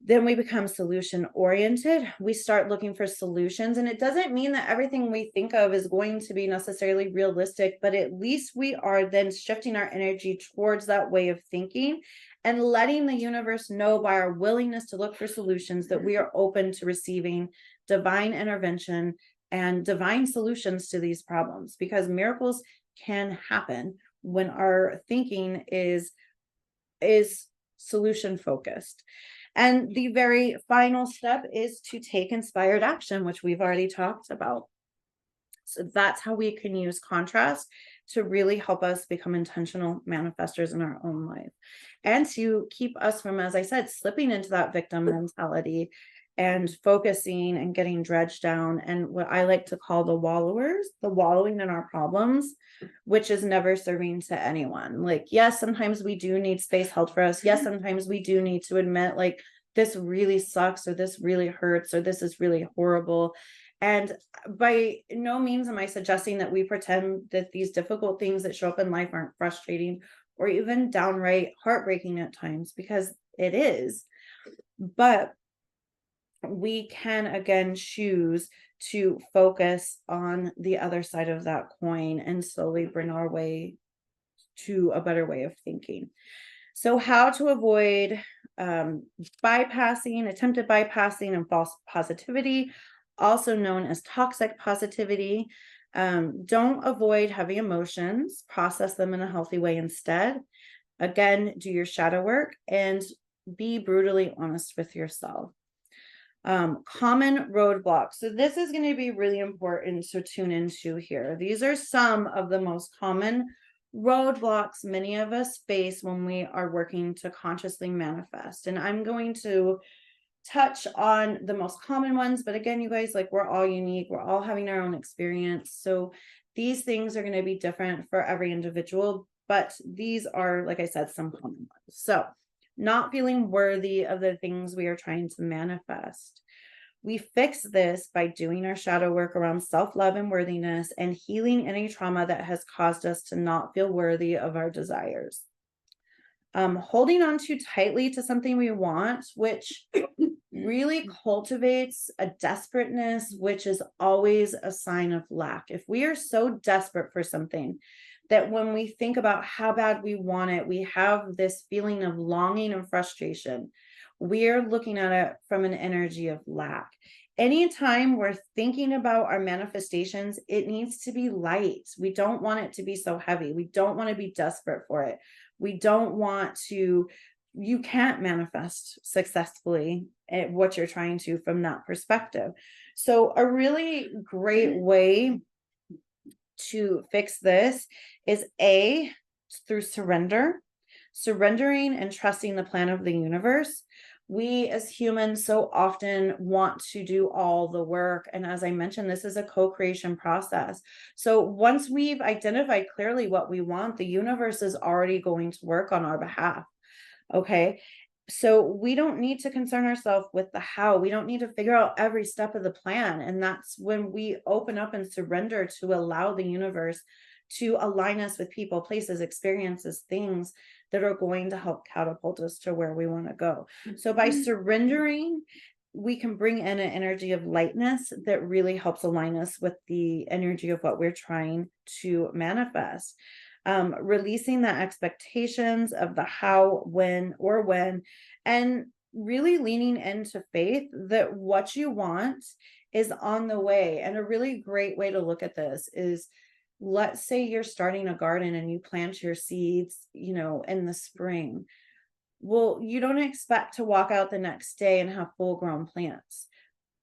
Then we become solution oriented. We start looking for solutions. And it doesn't mean that everything we think of is going to be necessarily realistic, but at least we are then shifting our energy towards that way of thinking and letting the universe know by our willingness to look for solutions that we are open to receiving divine intervention and divine solutions to these problems, because miracles can happen when our thinking is solution focused. And the very final step is to take inspired action, which we've already talked about. So that's how we can use contrast to really help us become intentional manifestors in our own life and to keep us from, as I said, slipping into that victim mentality and focusing and getting dredged down, and what I like to call the wallowers, the wallowing in our problems, which is never serving to anyone. Like, yes, sometimes we do need space held for us. Yes, sometimes we do need to admit, like, this really sucks, or this really hurts, or this is really horrible. And by no means am I suggesting that we pretend that these difficult things that show up in life aren't frustrating or even downright heartbreaking at times, because it is. But we can again choose to focus on the other side of that coin and slowly bring our way to a better way of thinking. So, how to avoid attempted bypassing, and false positivity, also known as toxic positivity. Don't avoid heavy emotions, process them in a healthy way instead. Again, do your shadow work and be brutally honest with yourself. Common roadblocks. So this is going to be really important to tune into here. These are some of the most common roadblocks many of us face when we are working to consciously manifest. And I'm going to touch on the most common ones, but again, you guys, like, we're all unique. We're all having our own experience. So these things are going to be different for every individual, but these are, like I said, some common ones. So, not feeling worthy of the things we are trying to manifest. We fix this by doing our shadow work around self-love and worthiness and healing any trauma that has caused us to not feel worthy of our desires. Holding on too tightly to something we want, which really cultivates a desperateness, which is always a sign of lack. If we are so desperate for something that when we think about how bad we want it, we have this feeling of longing and frustration. We are looking at it from an energy of lack. anytime we're thinking about our manifestations, it needs to be light. We don't want it to be so heavy. We don't want to be desperate for it. We don't want to, you can't manifest successfully at what you're trying to from that perspective. So, a really great way to fix this is through surrendering and trusting the plan of the universe. We as humans so often want to do all the work. And as I mentioned, this is a co-creation process. So once we've identified clearly what we want, the universe is already going to work on our behalf. Okay. So we don't need to concern ourselves with the how. We don't need to figure out every step of the plan. And that's when we open up and surrender to allow the universe to align us with people, places, experiences, things that are going to help catapult us to where we want to go. So by surrendering, we can bring in an energy of lightness that really helps align us with the energy of what we're trying to manifest. Releasing the expectations of the how, when, and really leaning into faith that what you want is on the way. And a really great way to look at this is, let's say you're starting a garden and you plant your seeds, in the spring. Well, you don't expect to walk out the next day and have full grown plants.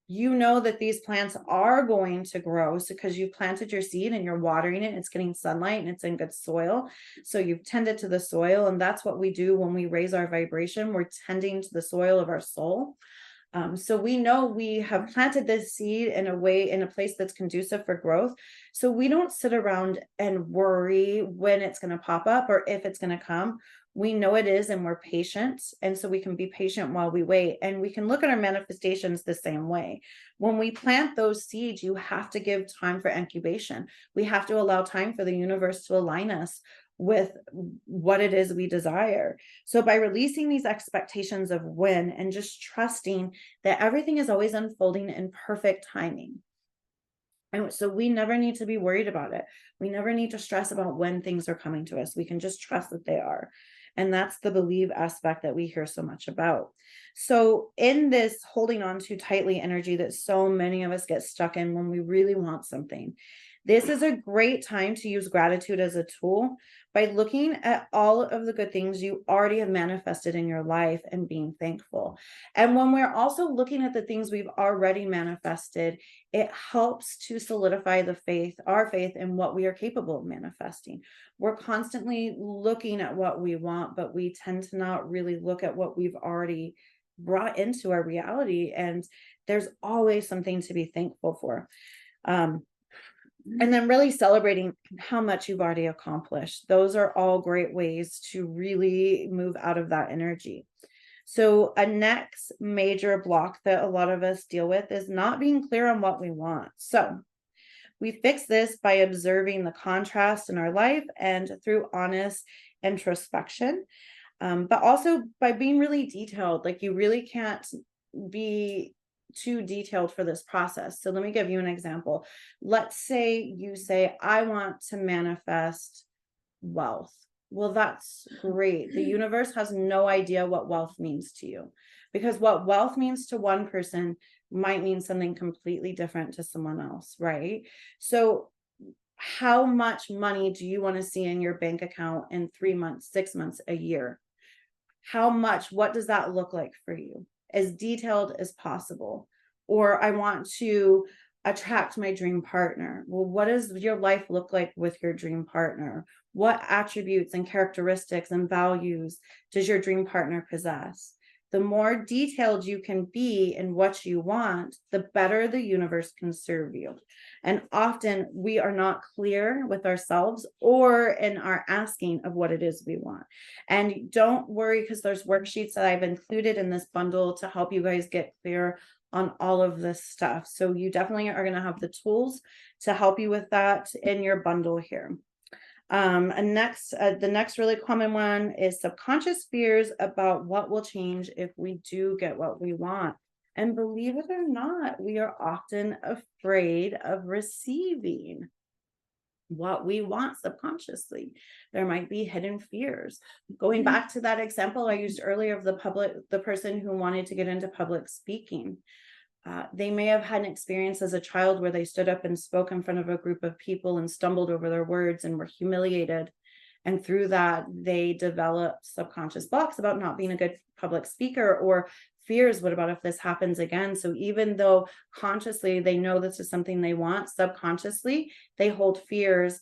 You know that these plants are going to grow, so because you've planted your seed and you're watering it, and it's getting sunlight and it's in good soil. So you've tended to the soil, and that's what we do when we raise our vibration. We're tending to the soil of our soul. So we know we have planted this seed in a place that's conducive for growth. So we don't sit around and worry when it's going to pop up or if it's going to come. We know it is, and we're patient. And so we can be patient while we wait. And we can look at our manifestations the same way. When we plant those seeds, you have to give time for incubation. We have to allow time for the universe to align us with what it is we desire. So by releasing these expectations of when and just trusting that everything is always unfolding in perfect timing. And so we never need to be worried about it. We never need to stress about when things are coming to us. We can just trust that they are. And that's the believe aspect that we hear so much about. So in this holding on too tightly energy that so many of us get stuck in when we really want something, this is a great time to use gratitude as a tool by looking at all of the good things you already have manifested in your life and being thankful. And when we're also looking at the things we've already manifested, it helps to solidify our faith in what we are capable of manifesting. We're constantly looking at what we want, but we tend to not really look at what we've already brought into our reality. And there's always something to be thankful for. And then really celebrating how much you've already accomplished. Those are all great ways to really move out of that energy. So a next major block that a lot of us deal with is not being clear on what we want. So we fix this by observing the contrast in our life and through honest introspection, but also by being really detailed. Like, you really can't be too detailed for this process. So let me give you an example. Let's say you say, I want to manifest wealth. Well, that's great. The universe has no idea what wealth means to you, because what wealth means to one person might mean something completely different to someone else, right? So how much money do you want to see in your bank account in 3 months, 6 months, a year? How much? What does that look like for you? As detailed as possible. Or I want to attract my dream partner. Well, what does your life look like with your dream partner? What attributes and characteristics and values does your dream partner possess? The more detailed you can be in what you want, the better the universe can serve you. And often we are not clear with ourselves or in our asking of what it is we want. And don't worry, because there's worksheets that I've included in this bundle to help you guys get clear on all of this stuff. So you definitely are going to have the tools to help you with that in your bundle here. The next really common one is subconscious fears about what will change if we do get what we want. And believe it or not, we are often afraid of receiving what we want subconsciously. There might be hidden fears. Going back to that example I used earlier of the person who wanted to get into public speaking. They may have had an experience as a child where they stood up and spoke in front of a group of people and stumbled over their words and were humiliated. And through that, they developed subconscious blocks about not being a good public speaker, or fears, what about if this happens again? So even though consciously they know this is something they want, subconsciously they hold fears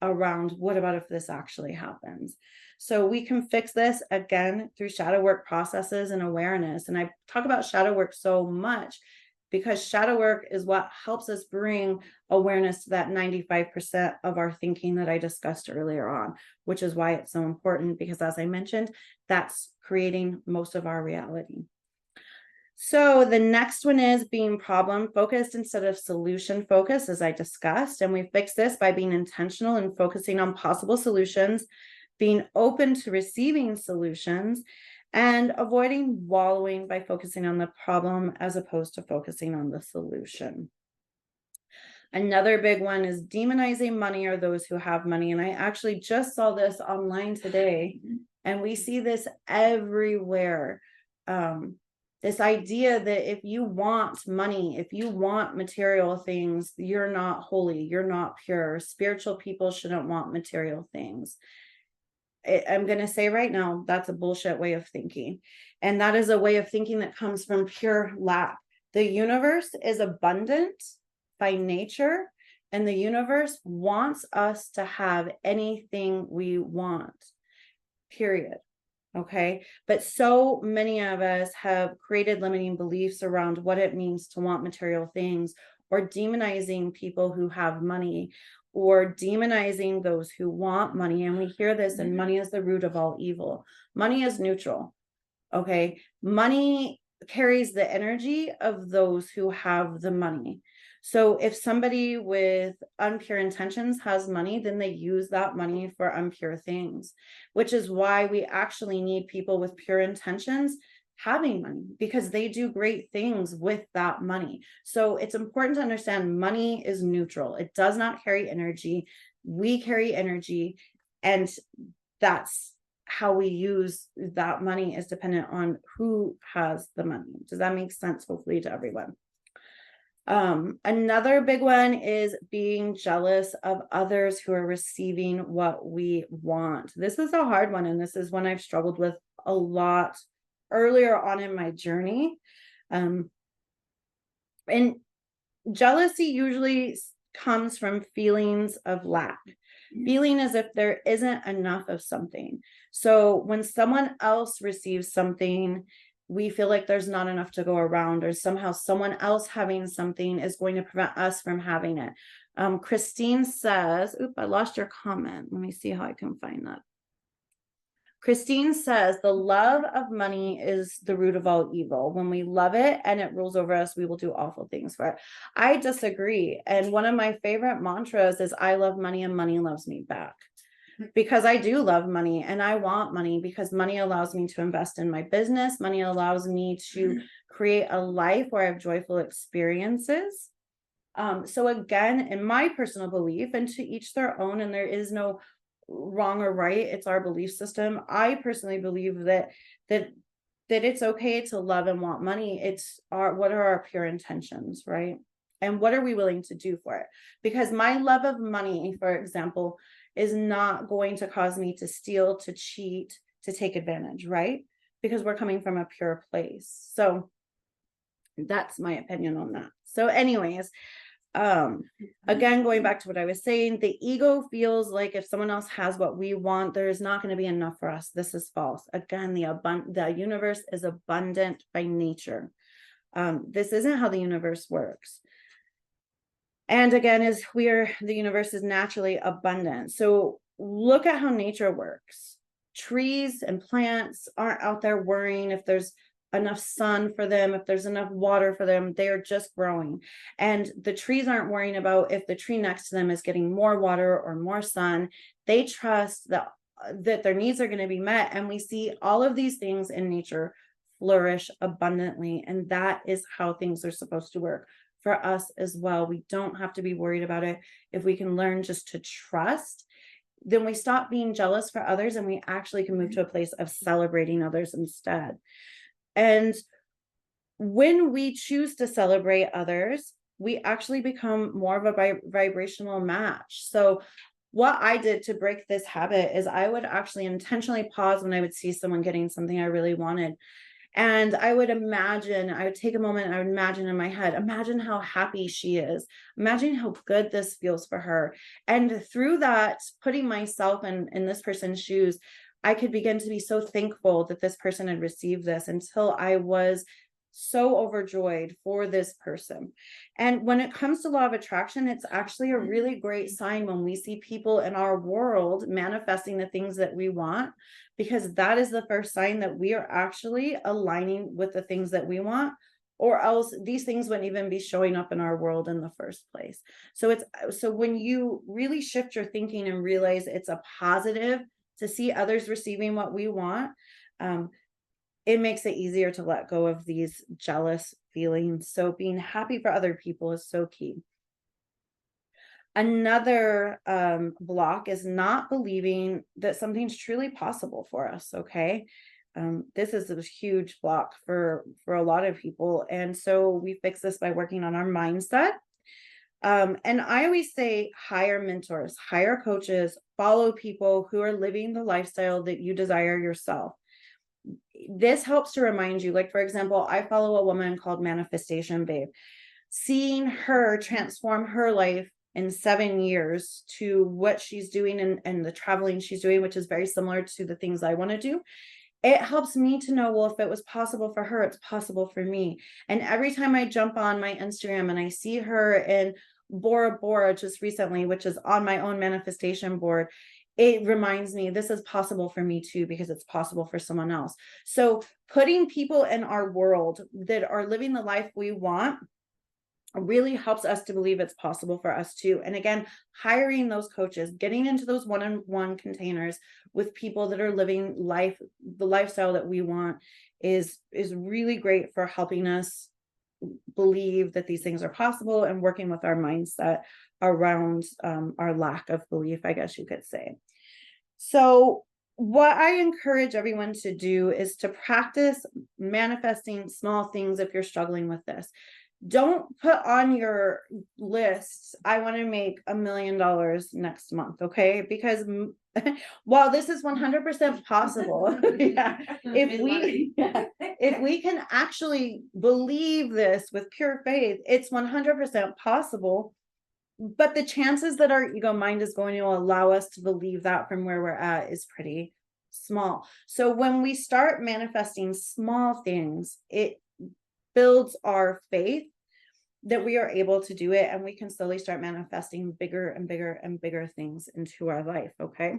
around, what about if this actually happens? So we can fix this again through shadow work processes and awareness. And I talk about shadow work so much because shadow work is what helps us bring awareness to that 95% of our thinking that I discussed earlier on, which is why it's so important, because as I mentioned, that's creating most of our reality. So the next one is being problem focused instead of solution focused, as I discussed. And we fix this by being intentional and focusing on possible solutions, being open to receiving solutions, and avoiding wallowing by focusing on the problem as opposed to focusing on the solution. Another big one is demonizing money or those who have money. And I actually just saw this online today, and we see this everywhere. This idea that if you want money, if you want material things, you're not holy, you're not pure. Spiritual people shouldn't want material things. I'm going to say right now, that's a bullshit way of thinking. And that is a way of thinking that comes from pure lack. The universe is abundant by nature, and the universe wants us to have anything we want, period. Okay. But so many of us have created limiting beliefs around what it means to want material things, or demonizing people who have money, or demonizing those who want money. And we hear this, and money is the root of all evil. Money is neutral. Okay. Money carries the energy of those who have the money. So if somebody with impure intentions has money, then they use that money for impure things, which is why we actually need people with pure intentions having money, because they do great things with that money. So it's important to understand money is neutral. It does not carry energy. We carry energy, and that's how we use that money is dependent on who has the money. Does that make sense? Hopefully to everyone. Another big one is being jealous of others who are receiving what we want. This is a hard one, and this is one I've struggled with a lot earlier on in my journey. And jealousy usually comes from feelings of lack, feeling as if there isn't enough of something. So when someone else receives something, we feel like there's not enough to go around, or somehow someone else having something is going to prevent us from having it. Christine says, oop, I lost your comment. Let me see how I can find that. Christine says, the love of money is the root of all evil. When we love it and it rules over us, we will do awful things for it. I disagree. And one of my favorite mantras is, I love money and money loves me back. Because I do love money, and I want money, because money allows me to invest in my business. Money allows me to create a life where I have joyful experiences. So again, in my personal belief, and to each their own, and there is no wrong or right, it's our belief system. I personally believe that it's okay to love and want money. It's what are our pure intentions, right? And what are we willing to do for it? Because my love of money, for example, is not going to cause me to steal, to cheat, to take advantage, right? Because we're coming from a pure place. So that's my opinion on that. So anyways, again, going back to what I was saying, the ego feels like if someone else has what we want, there's not going to be enough for us. This is false. Again, the universe is abundant by nature. This isn't how the universe works. And again, the universe is naturally abundant. So look at how nature works. Trees and plants aren't out there worrying if there's enough sun for them, if there's enough water for them. They are just growing. And the trees aren't worrying about if the tree next to them is getting more water or more sun. They trust that their needs are going to be met. And we see all of these things in nature flourish abundantly. And that is how things are supposed to work for us as well. We don't have to be worried about it. If we can learn just to trust, then we stop being jealous for others, and we actually can move to a place of celebrating others instead. And when we choose to celebrate others, we actually become more of a vibrational match. So what I did to break this habit is I would actually intentionally pause when I would see someone getting something I really wanted. And I would take a moment, I would imagine in my head, imagine how happy she is. Imagine how good this feels for her. And through that, putting myself in this person's shoes, I could begin to be so thankful that this person had received this until I was so overjoyed for this person. And when it comes to law of attraction, it's actually a really great sign when we see people in our world manifesting the things that we want, because that is the first sign that we are actually aligning with the things that we want, or else these things wouldn't even be showing up in our world in the first place. So when you really shift your thinking and realize it's a positive to see others receiving what we want, um, it makes it easier to let go of these jealous feelings. So being happy for other people is so key. Another block is not believing that something's truly possible for us. Okay. This is a huge block for a lot of people. And so we fix this by working on our mindset. And I always say hire mentors, hire coaches, follow people who are living the lifestyle that you desire yourself. This helps to remind you, like, for example, I follow a woman called Manifestation Babe. Seeing her transform her life in 7 years to what she's doing and the traveling she's doing, which is very similar to the things I want to do. It helps me to know, well, if it was possible for her, it's possible for me. And every time I jump on my Instagram and I see her in Bora Bora just recently, which is on my own manifestation board, it reminds me this is possible for me too, because it's possible for someone else. So putting people in our world that are living the life we want really helps us to believe it's possible for us too. And again, hiring those coaches, getting into those one-on-one containers with people that are living life, the lifestyle that we want, is really great for helping us believe that these things are possible and working with our mindset around our lack of belief, I guess you could say. So what I encourage everyone to do is to practice manifesting small things if you're struggling with this. Don't put on your list, I want to make $1 million next month, okay? Because while this is 100% possible, yeah, if we can actually believe this with pure faith, it's 100% possible. But the chances that our ego mind is going to allow us to believe that from where we're at is pretty small. So when we start manifesting small things, it builds our faith that we are able to do it, and we can slowly start manifesting bigger and bigger and bigger things into our life. Okay.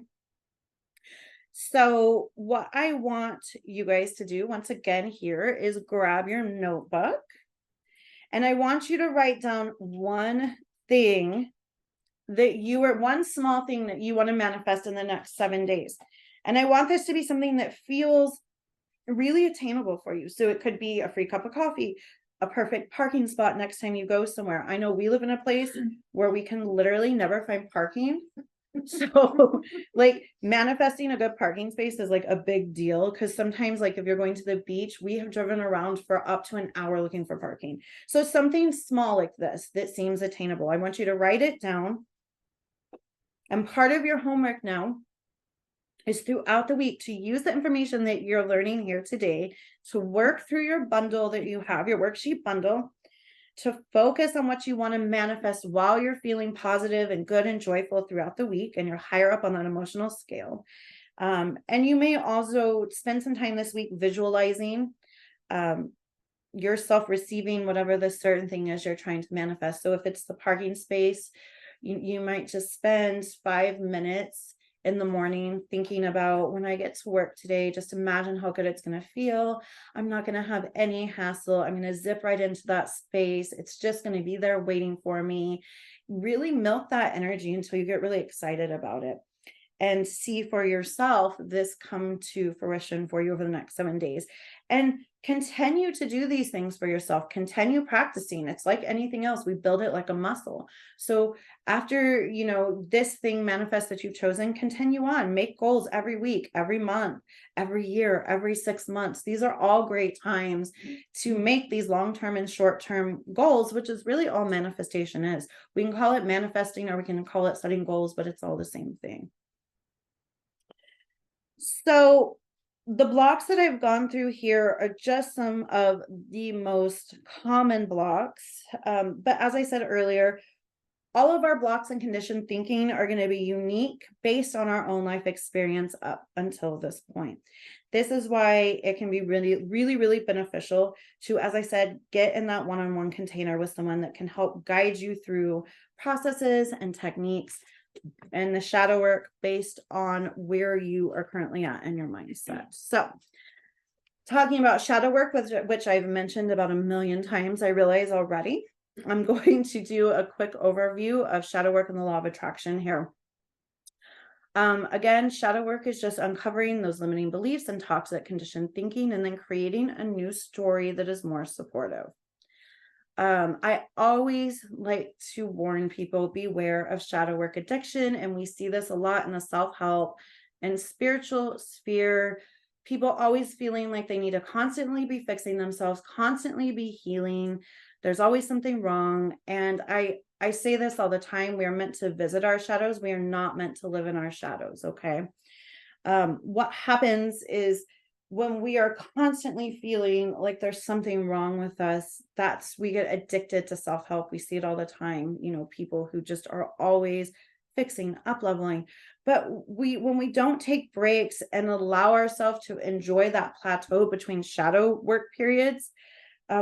So what I want you guys to do once again here is grab your notebook, and I want you to write down one small thing that you want to manifest in the next 7 days. And I want this to be something that feels really attainable for you. So it could be a free cup of coffee, a perfect parking spot next time you go somewhere. I know we live in a place where we can literally never find parking. So like manifesting a good parking space is like a big deal, because sometimes, like if you're going to the beach, we have driven around for up to an hour looking for parking. So something small like this that seems attainable, I want you to write it down. And part of your homework now is throughout the week to use the information that you're learning here today to work through your bundle that you have, your worksheet bundle, to focus on what you want to manifest while you're feeling positive and good and joyful throughout the week, and you're higher up on that emotional scale. And you may also spend some time this week visualizing yourself receiving whatever the certain thing is you're trying to manifest. So if it's the parking space, you might just spend 5 minutes in the morning thinking about, when I get to work today, just imagine how good it's going to feel. I'm not going to have any hassle. I'm going to zip right into that space. It's just going to be there waiting for me. Really milk that energy until you get really excited about it, and see for yourself this come to fruition for you over the next 7 days. And Continue to do these things for yourself. Continue practicing. It's like anything else. We build it like a muscle. So after, this thing manifests that you've chosen, continue on. Make goals every week, every month, every year, every 6 months. These are all great times to make these long-term and short-term goals, which is really all manifestation is. We can call it manifesting or we can call it setting goals, but it's all the same thing. So the blocks that I've gone through here are just some of the most common blocks. But as I said earlier, all of our blocks and conditioned thinking are going to be unique based on our own life experience up until this point. This is why it can be really, really, really beneficial to, as I said, get in that one-on-one container with someone that can help guide you through processes and techniques and the shadow work based on where you are currently at in your mindset. So talking about shadow work, which I've mentioned about a million times, I realize already, I'm going to do a quick overview of shadow work and the law of attraction here. Again, shadow work is just uncovering those limiting beliefs and toxic conditioned thinking, and then creating a new story that is more supportive. I always like to warn people, beware of shadow work addiction. And we see this a lot in the self-help and spiritual sphere. People always feeling like they need to constantly be fixing themselves, constantly be healing. There's always something wrong. And I say this all the time. We are meant to visit our shadows. We are not meant to live in our shadows. Okay. What happens is, when we are constantly feeling like there's something wrong with us, we get addicted to self-help. We see it all the time, people who just are always fixing, up leveling. But when we don't take breaks and allow ourselves to enjoy that plateau between shadow work periods,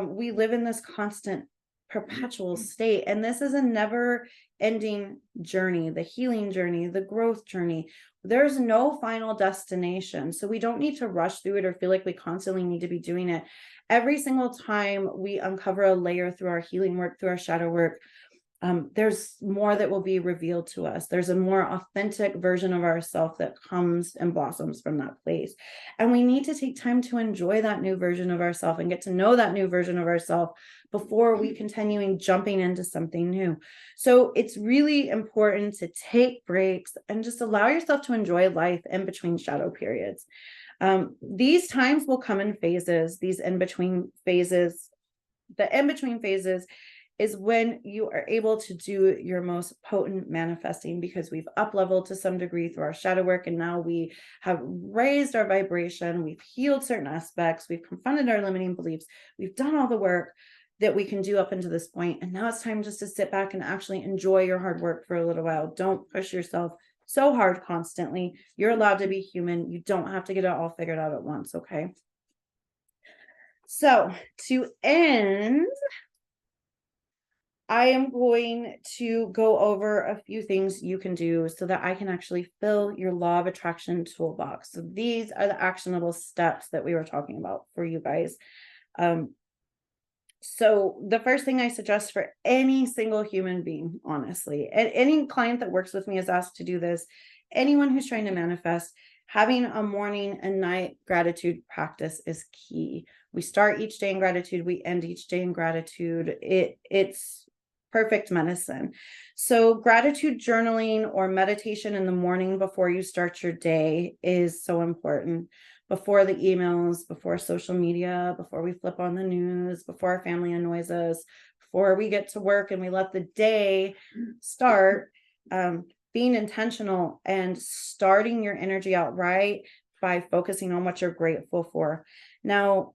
we live in this constant perpetual state. And this is a never ending journey, the healing journey, the growth journey. There's no final destination. So we don't need to rush through it or feel like we constantly need to be doing it. Every single time we uncover a layer through our healing work, through our shadow work, there's more that will be revealed to us. There's a more authentic version of ourselves that comes and blossoms from that place. And we need to take time to enjoy that new version of ourselves and get to know that new version of ourselves before we continuing jumping into something new. So it's really important to take breaks and just allow yourself to enjoy life in between shadow periods. These times will come in phases, these in-between phases. The in-between phases is when you are able to do your most potent manifesting, because we've up leveled to some degree through our shadow work. And now we have raised our vibration. We've healed certain aspects. We've confronted our limiting beliefs. We've done all the work that we can do up until this point. And now it's time just to sit back and actually enjoy your hard work for a little while. Don't push yourself so hard constantly. You're allowed to be human. You don't have to get it all figured out at once. Okay. So to end, I am going to go over a few things you can do so that I can actually fill your law of attraction toolbox. So these are the actionable steps that we were talking about for you guys. So the first thing I suggest for any single human being, honestly, and any client that works with me is asked to do this, anyone who's trying to manifest, having a morning and night gratitude practice is key. We start each day in gratitude. We end each day in gratitude. It's perfect medicine. So gratitude journaling or meditation in the morning before you start your day is so important. Before the emails, before social media, before we flip on the news, before our family annoys us, before we get to work and we let the day start, being intentional and starting your energy out right by focusing on what you're grateful for. Now,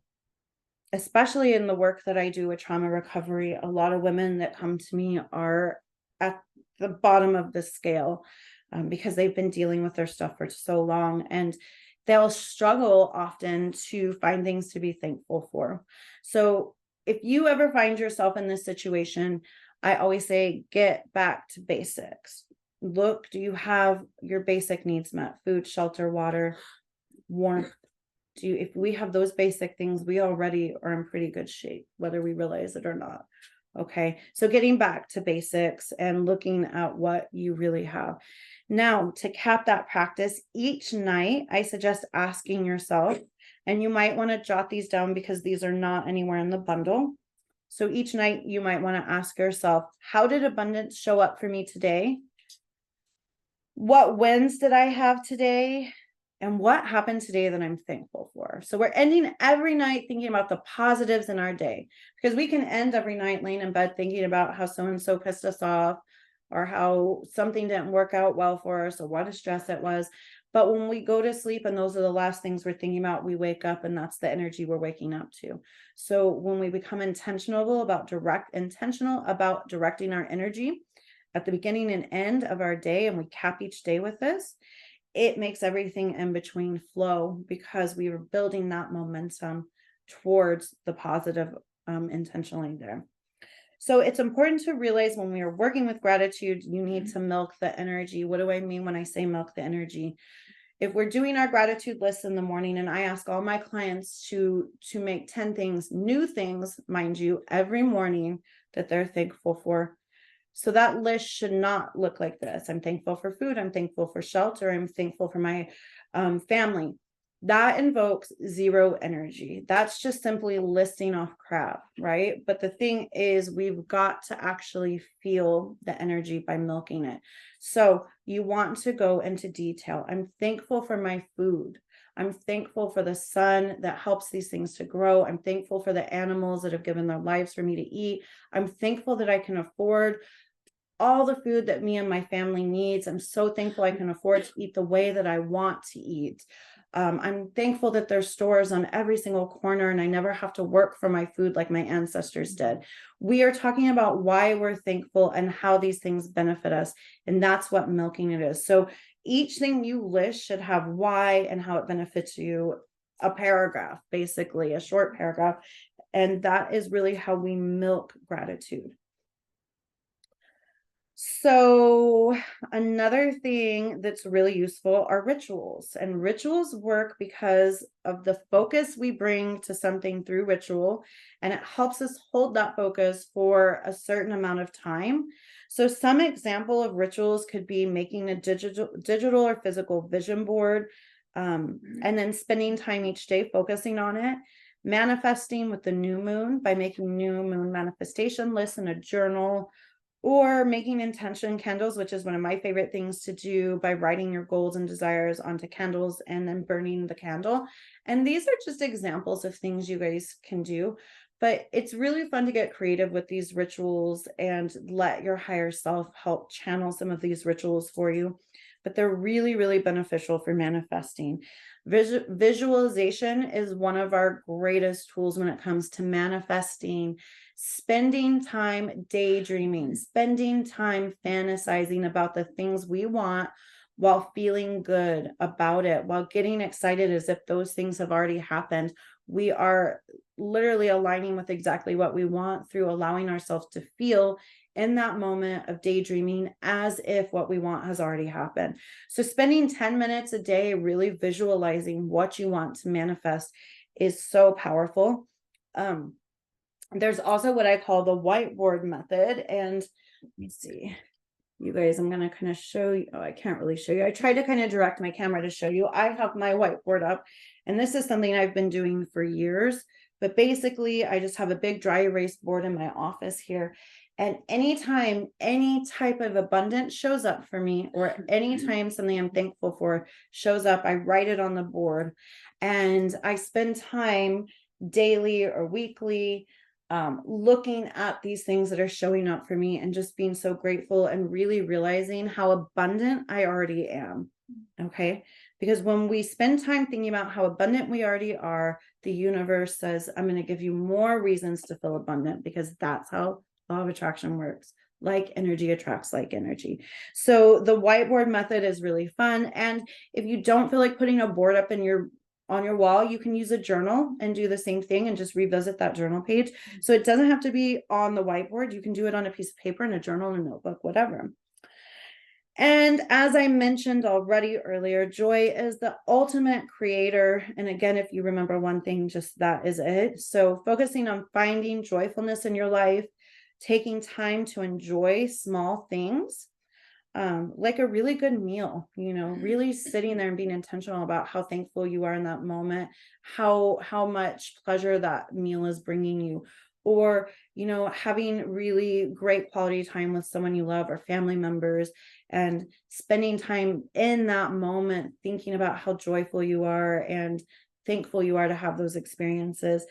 especially in the work that I do with trauma recovery, a lot of women that come to me are at the bottom of the scale because they've been dealing with their stuff for so long, and they'll struggle often to find things to be thankful for. So if you ever find yourself in this situation, I always say, get back to basics. Look, do you have your basic needs met? Food, shelter, water, warmth. If we have those basic things, we already are in pretty good shape, whether we realize it or not. Okay. So getting back to basics and looking at what you really have. Now, to cap that practice, each night, I suggest asking yourself, And you might want to jot these down because these are not anywhere in the bundle. So each night you might want to ask yourself, how did abundance show up for me today? What wins did I have today? And what happened today that I'm thankful for? So we're ending every night thinking about the positives in our day, because we can end every night laying in bed thinking about how so-and-so pissed us off, or how something didn't work out well for us, or what a stress it was. But when we go to sleep and those are the last things we're thinking about, we wake up and that's the energy we're waking up to. So when we become intentional about directing our energy at the beginning and end of our day, and we cap each day with this, it makes everything in between flow, because we were building that momentum towards the positive intentionally there. So it's important to realize when we are working with gratitude, you need to milk the energy. What do I mean when I say milk the energy? If we're doing our gratitude list in the morning, and I ask all my clients to make 10 things, new things, mind you, every morning that they're thankful for. So that list should not look like this. I'm thankful for food. I'm thankful for shelter. I'm thankful for my family. That invokes zero energy. That's just simply listing off crap, right? But the thing is, we've got to actually feel the energy by milking it. So you want to go into detail. I'm thankful for my food. I'm thankful for the sun that helps these things to grow. I'm thankful for the animals that have given their lives for me to eat. I'm thankful that I can afford all the food that me and my family needs. I'm so thankful I can afford to eat the way that I want to eat. I'm thankful that there's stores on every single corner and I never have to work for my food like my ancestors did. We are talking about why we're thankful and how these things benefit us. And that's what milking it is. So each thing you list should have why and how it benefits you, a paragraph, basically a short paragraph. And that is really how we milk gratitude. So another thing that's really useful are rituals, and rituals work because of the focus we bring to something through ritual, and it helps us hold that focus for a certain amount of time. So some example of rituals could be making a digital or physical vision board, and then spending time each day focusing on it. Manifesting with the new moon by making new moon manifestation lists in a journal, or making intention candles, which is one of my favorite things to do, by writing your goals and desires onto candles and then burning the candle. And these are just examples of things you guys can do, but it's really fun to get creative with these rituals and let your higher self help channel some of these rituals for you. But they're really, really beneficial for manifesting. Visualization is one of our greatest tools when it comes to manifesting. Spending time daydreaming, spending time fantasizing about the things we want while feeling good about it, while getting excited as if those things have already happened. We are literally aligning with exactly what we want through allowing ourselves to feel in that moment of daydreaming as if what we want has already happened. So spending 10 minutes a day really visualizing what you want to manifest is so powerful. There's also what I call the whiteboard method. And let me see, you guys, I'm going to kind of show you. Oh, I can't really show you. I tried to kind of direct my camera to show you. I have my whiteboard up, and this is something I've been doing for years. But basically, I just have a big dry erase board in my office here. And anytime any type of abundance shows up for me, or anytime something I'm thankful for shows up, I write it on the board. And I spend time daily or weekly looking at these things that are showing up for me and just being so grateful and really realizing how abundant I already am. Okay. Because when we spend time thinking about how abundant we already are, the universe says, I'm going to give you more reasons to feel abundant, because that's how law of attraction works. Like energy attracts like energy. So the whiteboard method is really fun. And if you don't feel like putting a board up on your wall, you can use a journal and do the same thing and just revisit that journal page. So it doesn't have to be on the whiteboard. You can do it on a piece of paper, in a journal, in a notebook, whatever. And as I mentioned already earlier, joy is the ultimate creator. And again, if you remember one thing, just that is it. So focusing on finding joyfulness in your life, taking time to enjoy small things, like a really good meal, really sitting there and being intentional about how thankful you are in that moment, how much pleasure that meal is bringing you, or having really great quality time with someone you love or family members, and spending time in that moment thinking about how joyful you are and thankful you are to have those experiences.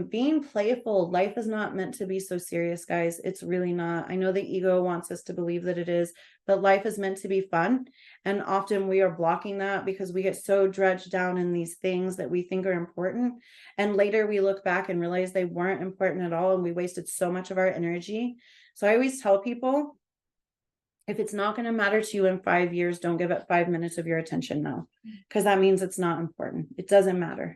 Being playful. Life is not meant to be so serious, guys. It's really not. I know the ego wants us to believe that it is, but life is meant to be fun. And often we are blocking that because we get so dredged down in these things that we think are important. And later we look back and realize they weren't important at all. And we wasted so much of our energy. So I always tell people, if it's not going to matter to you in 5 years, don't give it 5 minutes of your attention now, because that means it's not important. It doesn't matter,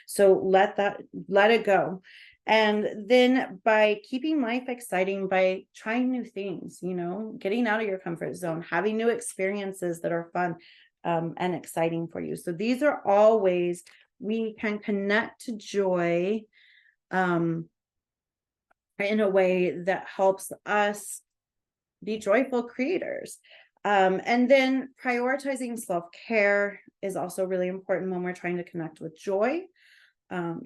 so let it go. And then by keeping life exciting, by trying new things, getting out of your comfort zone, having new experiences that are fun and exciting for you. So these are all ways we can connect to joy in a way that helps us be joyful creators. And then prioritizing self-care is also really important when we're trying to connect with joy.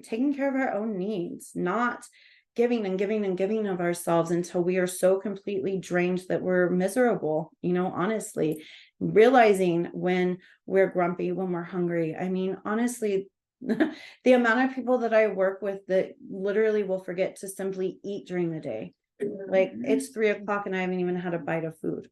Taking care of our own needs, not giving and giving and giving of ourselves until we are so completely drained that we're miserable, honestly. Realizing when we're grumpy, when we're hungry. I mean, honestly, the amount of people that I work with that literally will forget to simply eat during the day. Like, it's 3:00 and I haven't even had a bite of food.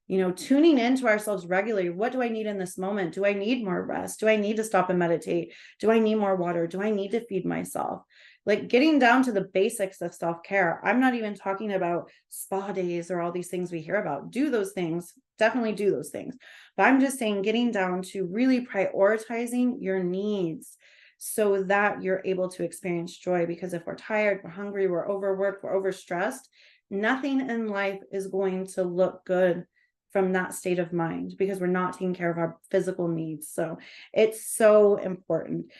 Tuning into ourselves regularly. What do I need in this moment? Do I need more rest? Do I need to stop and meditate? Do I need more water? Do I need to feed myself? Like, getting down to the basics of self-care. I'm not even talking about spa days or all these things we hear about. Do those things. Definitely do those things. But I'm just saying, getting down to really prioritizing your needs so that you're able to experience joy. Because if we're tired, we're hungry, we're overworked, we're overstressed, nothing in life is going to look good from that state of mind, because we're not taking care of our physical needs. So it's so important.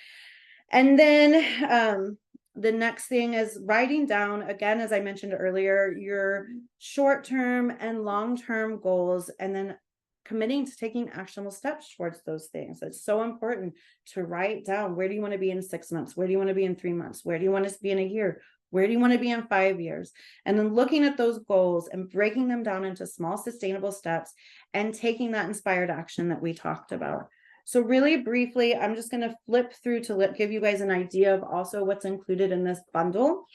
And then the next thing is writing down, again, as I mentioned earlier, your short-term and long-term goals, and then committing to taking actionable steps towards those things. It's so important to write down, where do you want to be in 6 months? Where do you want to be in 3 months? Where do you want to be in a year? Where do you want to be in 5 years? And then looking at those goals and breaking them down into small, sustainable steps and taking that inspired action that we talked about. So really briefly, I'm just going to flip through to give you guys an idea of also what's included in this bundle.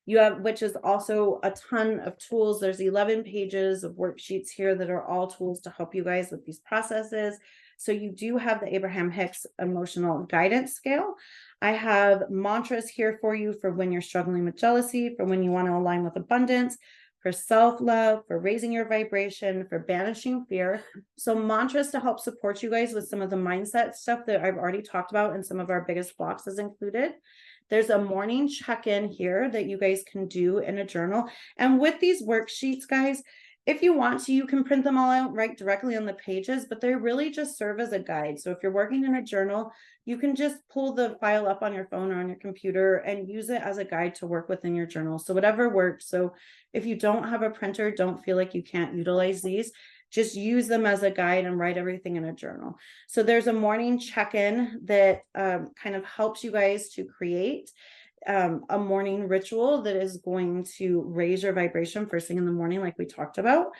You have, which is also a ton of tools. There's 11 pages of worksheets here that are all tools to help you guys with these processes. So you do have the Abraham Hicks emotional guidance scale. I have mantras here for you for when you're struggling with jealousy, for when you want to align with abundance, for self-love, for raising your vibration, for banishing fear. So mantras to help support you guys with some of the mindset stuff that I've already talked about, and some of our biggest blocks is included. There's a morning check-in here that you guys can do in a journal. And with these worksheets, guys, if you want to, you can print them all out right directly on the pages, but they really just serve as a guide. So if you're working in a journal, you can just pull the file up on your phone or on your computer and use it as a guide to work within your journal. So whatever works. So if you don't have a printer, don't feel like you can't utilize these. Just use them as a guide and write everything in a journal. So there's a morning check-in that kind of helps you guys to create a morning ritual that is going to raise your vibration first thing in the morning, like we talked about.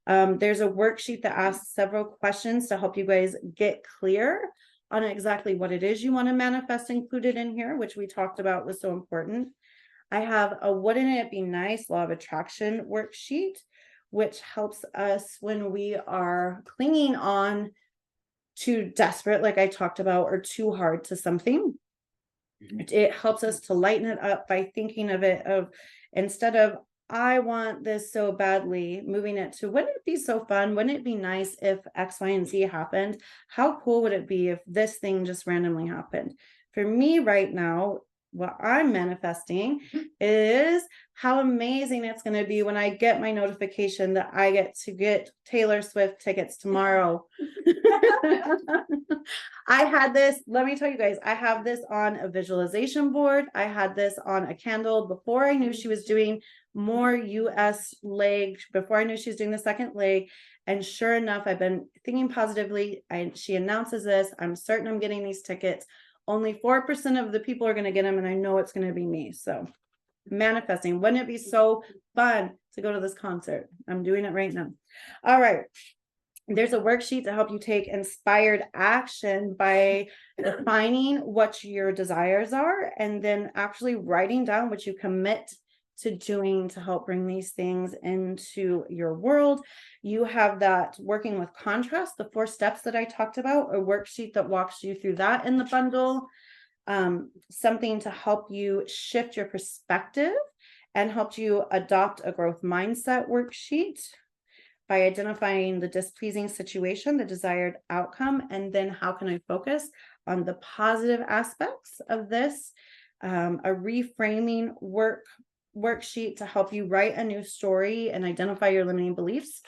There's a worksheet that asks several questions to help you guys get clear on exactly what it is you want to manifest included in here, which we talked about was so important. I have a wouldn't it be nice law of attraction worksheet, which helps us when we are clinging on too desperate, like I talked about, or too hard to something. It helps us to lighten it up by thinking of it of, instead of I want this so badly, moving it to wouldn't it be so fun? Wouldn't it be nice if X, Y, and Z happened? How cool would it be if this thing just randomly happened? For me right now, what I'm manifesting is how amazing it's going to be when I get my notification that I get to get Taylor Swift tickets tomorrow. I had this, let me tell you guys, I have this on a visualization board. I had this on a candle before I knew she was doing more US leg before I knew she was doing the second leg. And sure enough, I've been thinking positively. She announces this. I'm certain I'm getting these tickets. Only 4% of the people are going to get them, and I know it's going to be me. So manifesting. Wouldn't it be so fun to go to this concert? I'm doing it right now. All right. There's a worksheet to help you take inspired action by defining what your desires are and then actually writing down what you commit to doing to help bring these things into your world. You have that working with contrast, the 4 steps that I talked about, a worksheet that walks you through that in the bundle. Something to help you shift your perspective and help you adopt a growth mindset worksheet by identifying the displeasing situation, the desired outcome, and then how can I focus on the positive aspects of this. A reframing worksheet to help you write a new story and identify your limiting beliefs,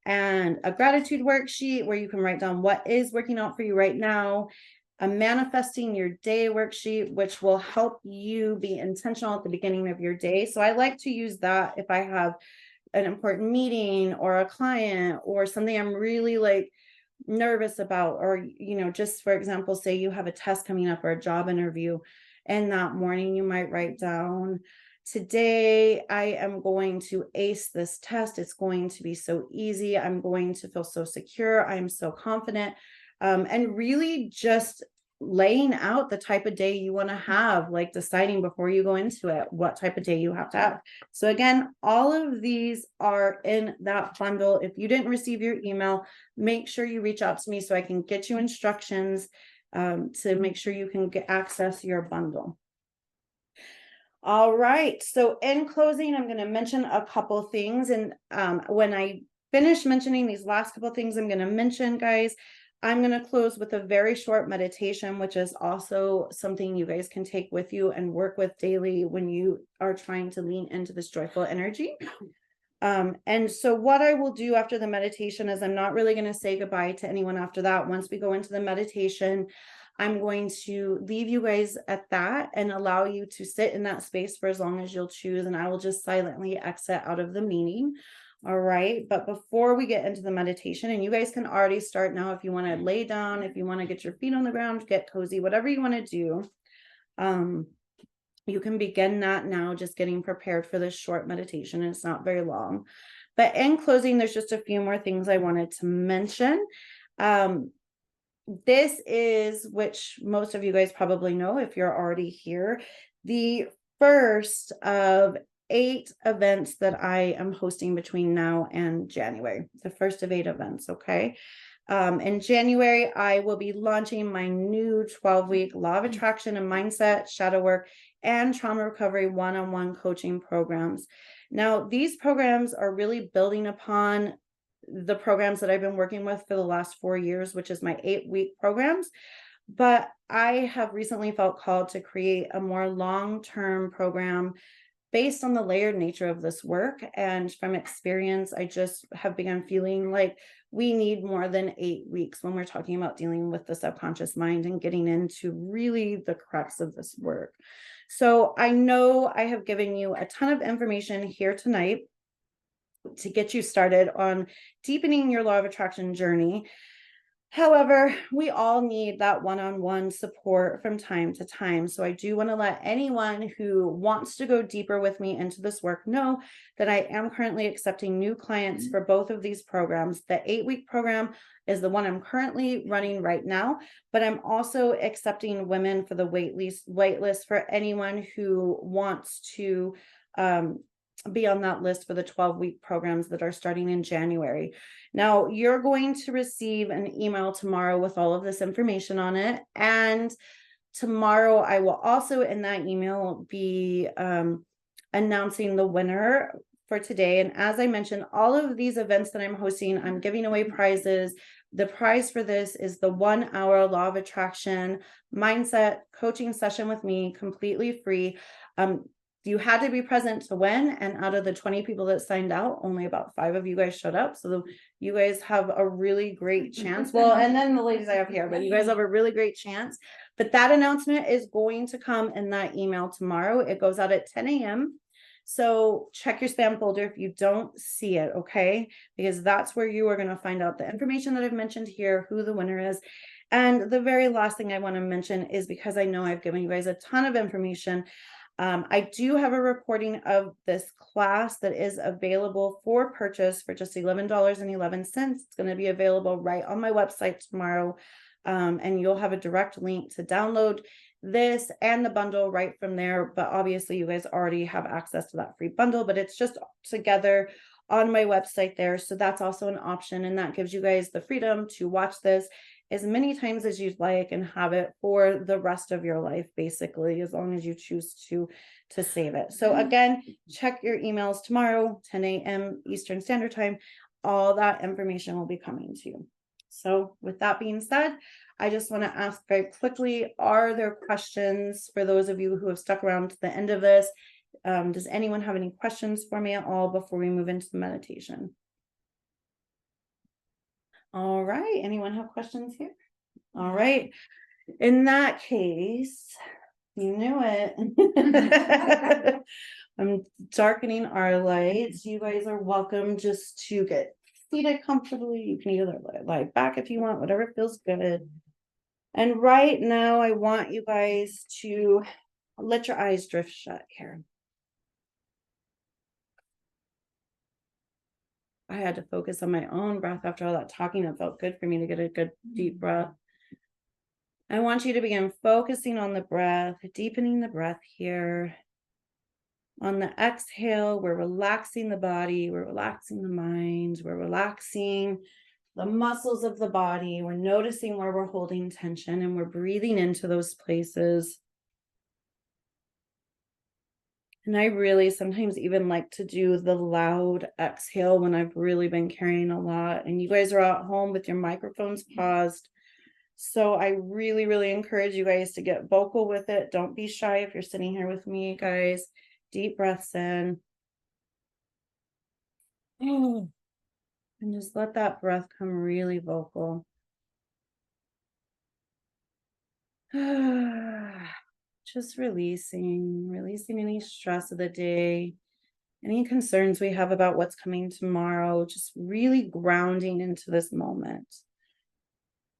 and a gratitude worksheet where you can write down what is working out for you right now, a manifesting your day worksheet, which will help you be intentional at the beginning of your day. So I like to use that if I have an important meeting or a client or something I'm really like nervous about, or, just for example, say you have a test coming up or a job interview, and that morning you might write down, today I am going to ace this test. It's going to be so easy. I'm going to feel so secure. I'm so confident. And really just laying out the type of day you want to have, like deciding before you go into it what type of day you have to have. So again, all of these are in that bundle. If you didn't receive your email, make sure you reach out to me so I can get you instructions to make sure you can access your bundle. All right. So in closing, I'm going to mention a couple things. And when I finish mentioning these last couple things I'm going to mention, guys, I'm going to close with a very short meditation, which is also something you guys can take with you and work with daily when you are trying to lean into this joyful energy. And so what I will do after the meditation is I'm not really going to say goodbye to anyone after that. Once we go into the meditation, I'm going to leave you guys at that and allow you to sit in that space for as long as you'll choose. And I will just silently exit out of the meeting. All right. But before we get into the meditation, and you guys can already start now if you want to lay down, if you want to get your feet on the ground, get cozy, whatever you want to do. You can begin that now, just getting prepared for this short meditation. It's not very long. But in closing, there's just a few more things I wanted to mention. This is, which most of you guys probably know if you're already here, the first of 8 events that I am hosting between now and January. The first of 8 events, okay? In January, I will be launching my new 12-week Law of Attraction and Mindset, Shadow Work, and Trauma Recovery one-on-one coaching programs. Now, these programs are really building upon the programs that I've been working with for the last 4 years, which is my 8-week programs. But I have recently felt called to create a more long-term program based on the layered nature of this work. And from experience, I just have begun feeling like we need more than 8 weeks when we're talking about dealing with the subconscious mind and getting into really the crux of this work. So I know I have given you a ton of information here tonight to get you started on deepening your law of attraction journey. However, we all need that one-on-one support from time to time. So I do want to let anyone who wants to go deeper with me into this work know that I am currently accepting new clients for both of these programs. The 8-week program is the one I'm currently running right now, but I'm also accepting women for the wait list for anyone who wants to be on that list for the 12-week programs that are starting in January. Now, you're going to receive an email tomorrow with all of this information on it. And tomorrow, I will also in that email be announcing the winner for today. And as I mentioned, all of these events that I'm hosting, I'm giving away prizes. The prize for this is the 1-hour Law of Attraction Mindset coaching session with me, completely free. You had to be present to win, and out of the 20 people that signed out, only about 5 of you guys showed up. So you guys have a really great chance. Well, and then the ladies I have here, but you guys have a really great chance. But that announcement is going to come in that email tomorrow. It goes out at 10 a.m. So check your spam folder if you don't see it, okay? Because that's where you are going to find out the information that I've mentioned here, who the winner is. And the very last thing I want to mention is, because I know I've given you guys a ton of information, I do have a recording of this class that is available for purchase for just $11.11. It's going to be available right on my website tomorrow. And you'll have a direct link to download this and the bundle right from there. But obviously you guys already have access to that free bundle, but it's just together on my website there. So that's also an option. And that gives you guys the freedom to watch this as many times as you'd like and have it for the rest of your life, basically, as long as you choose to save it. So again, check your emails tomorrow, 10 a.m. Eastern Standard Time. All that information will be coming to you. So with that being said, I just want to ask very quickly, are there questions for those of you who have stuck around to the end of this? Does anyone have any questions for me at all before we move into the meditation? All right. Anyone have questions here? All right. In that case, you knew it. I'm darkening our lights. You guys are welcome just to get seated comfortably. You can either lie back if you want, whatever feels good. And right now, I want you guys to let your eyes drift shut here. I had to focus on my own breath after all that talking. It felt good for me to get a good deep breath. I want you to begin focusing on the breath, deepening the breath here. On the exhale, we're relaxing the body, we're relaxing the mind, we're relaxing the muscles of the body. We're noticing where we're holding tension and we're breathing into those places. And I really sometimes even like to do the loud exhale when I've really been carrying a lot. And you guys are at home with your microphones paused. So I really, really encourage you guys to get vocal with it. Don't be shy if you're sitting here with me, guys. Deep breaths in. And just let that breath come really vocal. Just releasing any stress of the day, any concerns we have about what's coming tomorrow, just really grounding into this moment.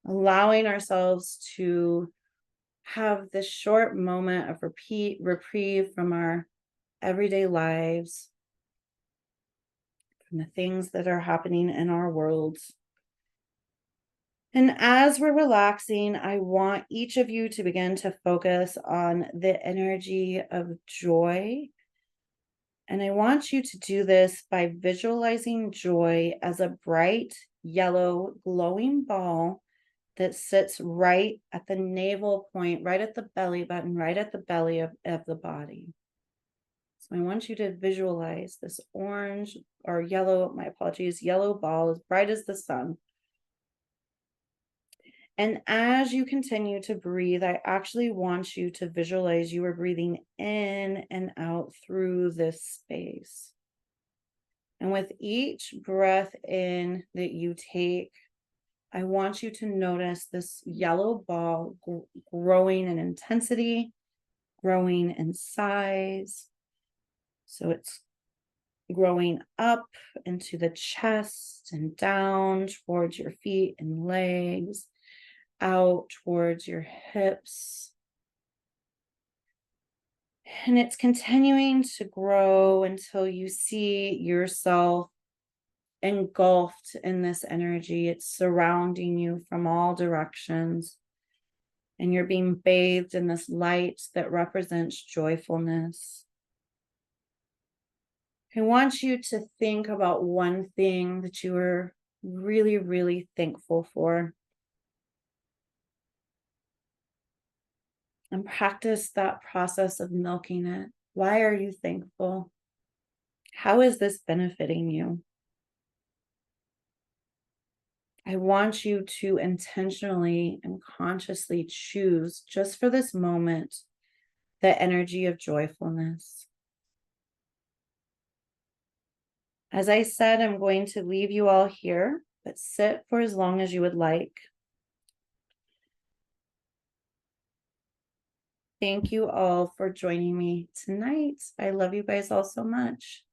Allowing ourselves to have this short moment of reprieve from our everyday lives, from the things that are happening in our worlds. And as we're relaxing, I want each of you to begin to focus on the energy of joy. And I want you to do this by visualizing joy as a bright yellow glowing ball that sits right at the navel point, right at the belly button, right at the belly of the body. So I want you to visualize this orange or yellow, my apologies, yellow ball as bright as the sun. And as you continue to breathe, I actually want you to visualize you are breathing in and out through this space. And with each breath in that you take, I want you to notice this yellow ball growing in intensity, growing in size. So it's growing up into the chest and down towards your feet and legs, out towards your hips. And it's continuing to grow until you see yourself engulfed in this energy. It's surrounding you from all directions. And you're being bathed in this light that represents joyfulness. I want you to think about one thing that you are really, really thankful for. And practice that process of milking it. Why are you thankful? How is this benefiting you? I want you to intentionally and consciously choose, just for this moment, the energy of joyfulness. As I said, I'm going to leave you all here, but sit for as long as you would like. Thank you all for joining me tonight. I love you guys all so much.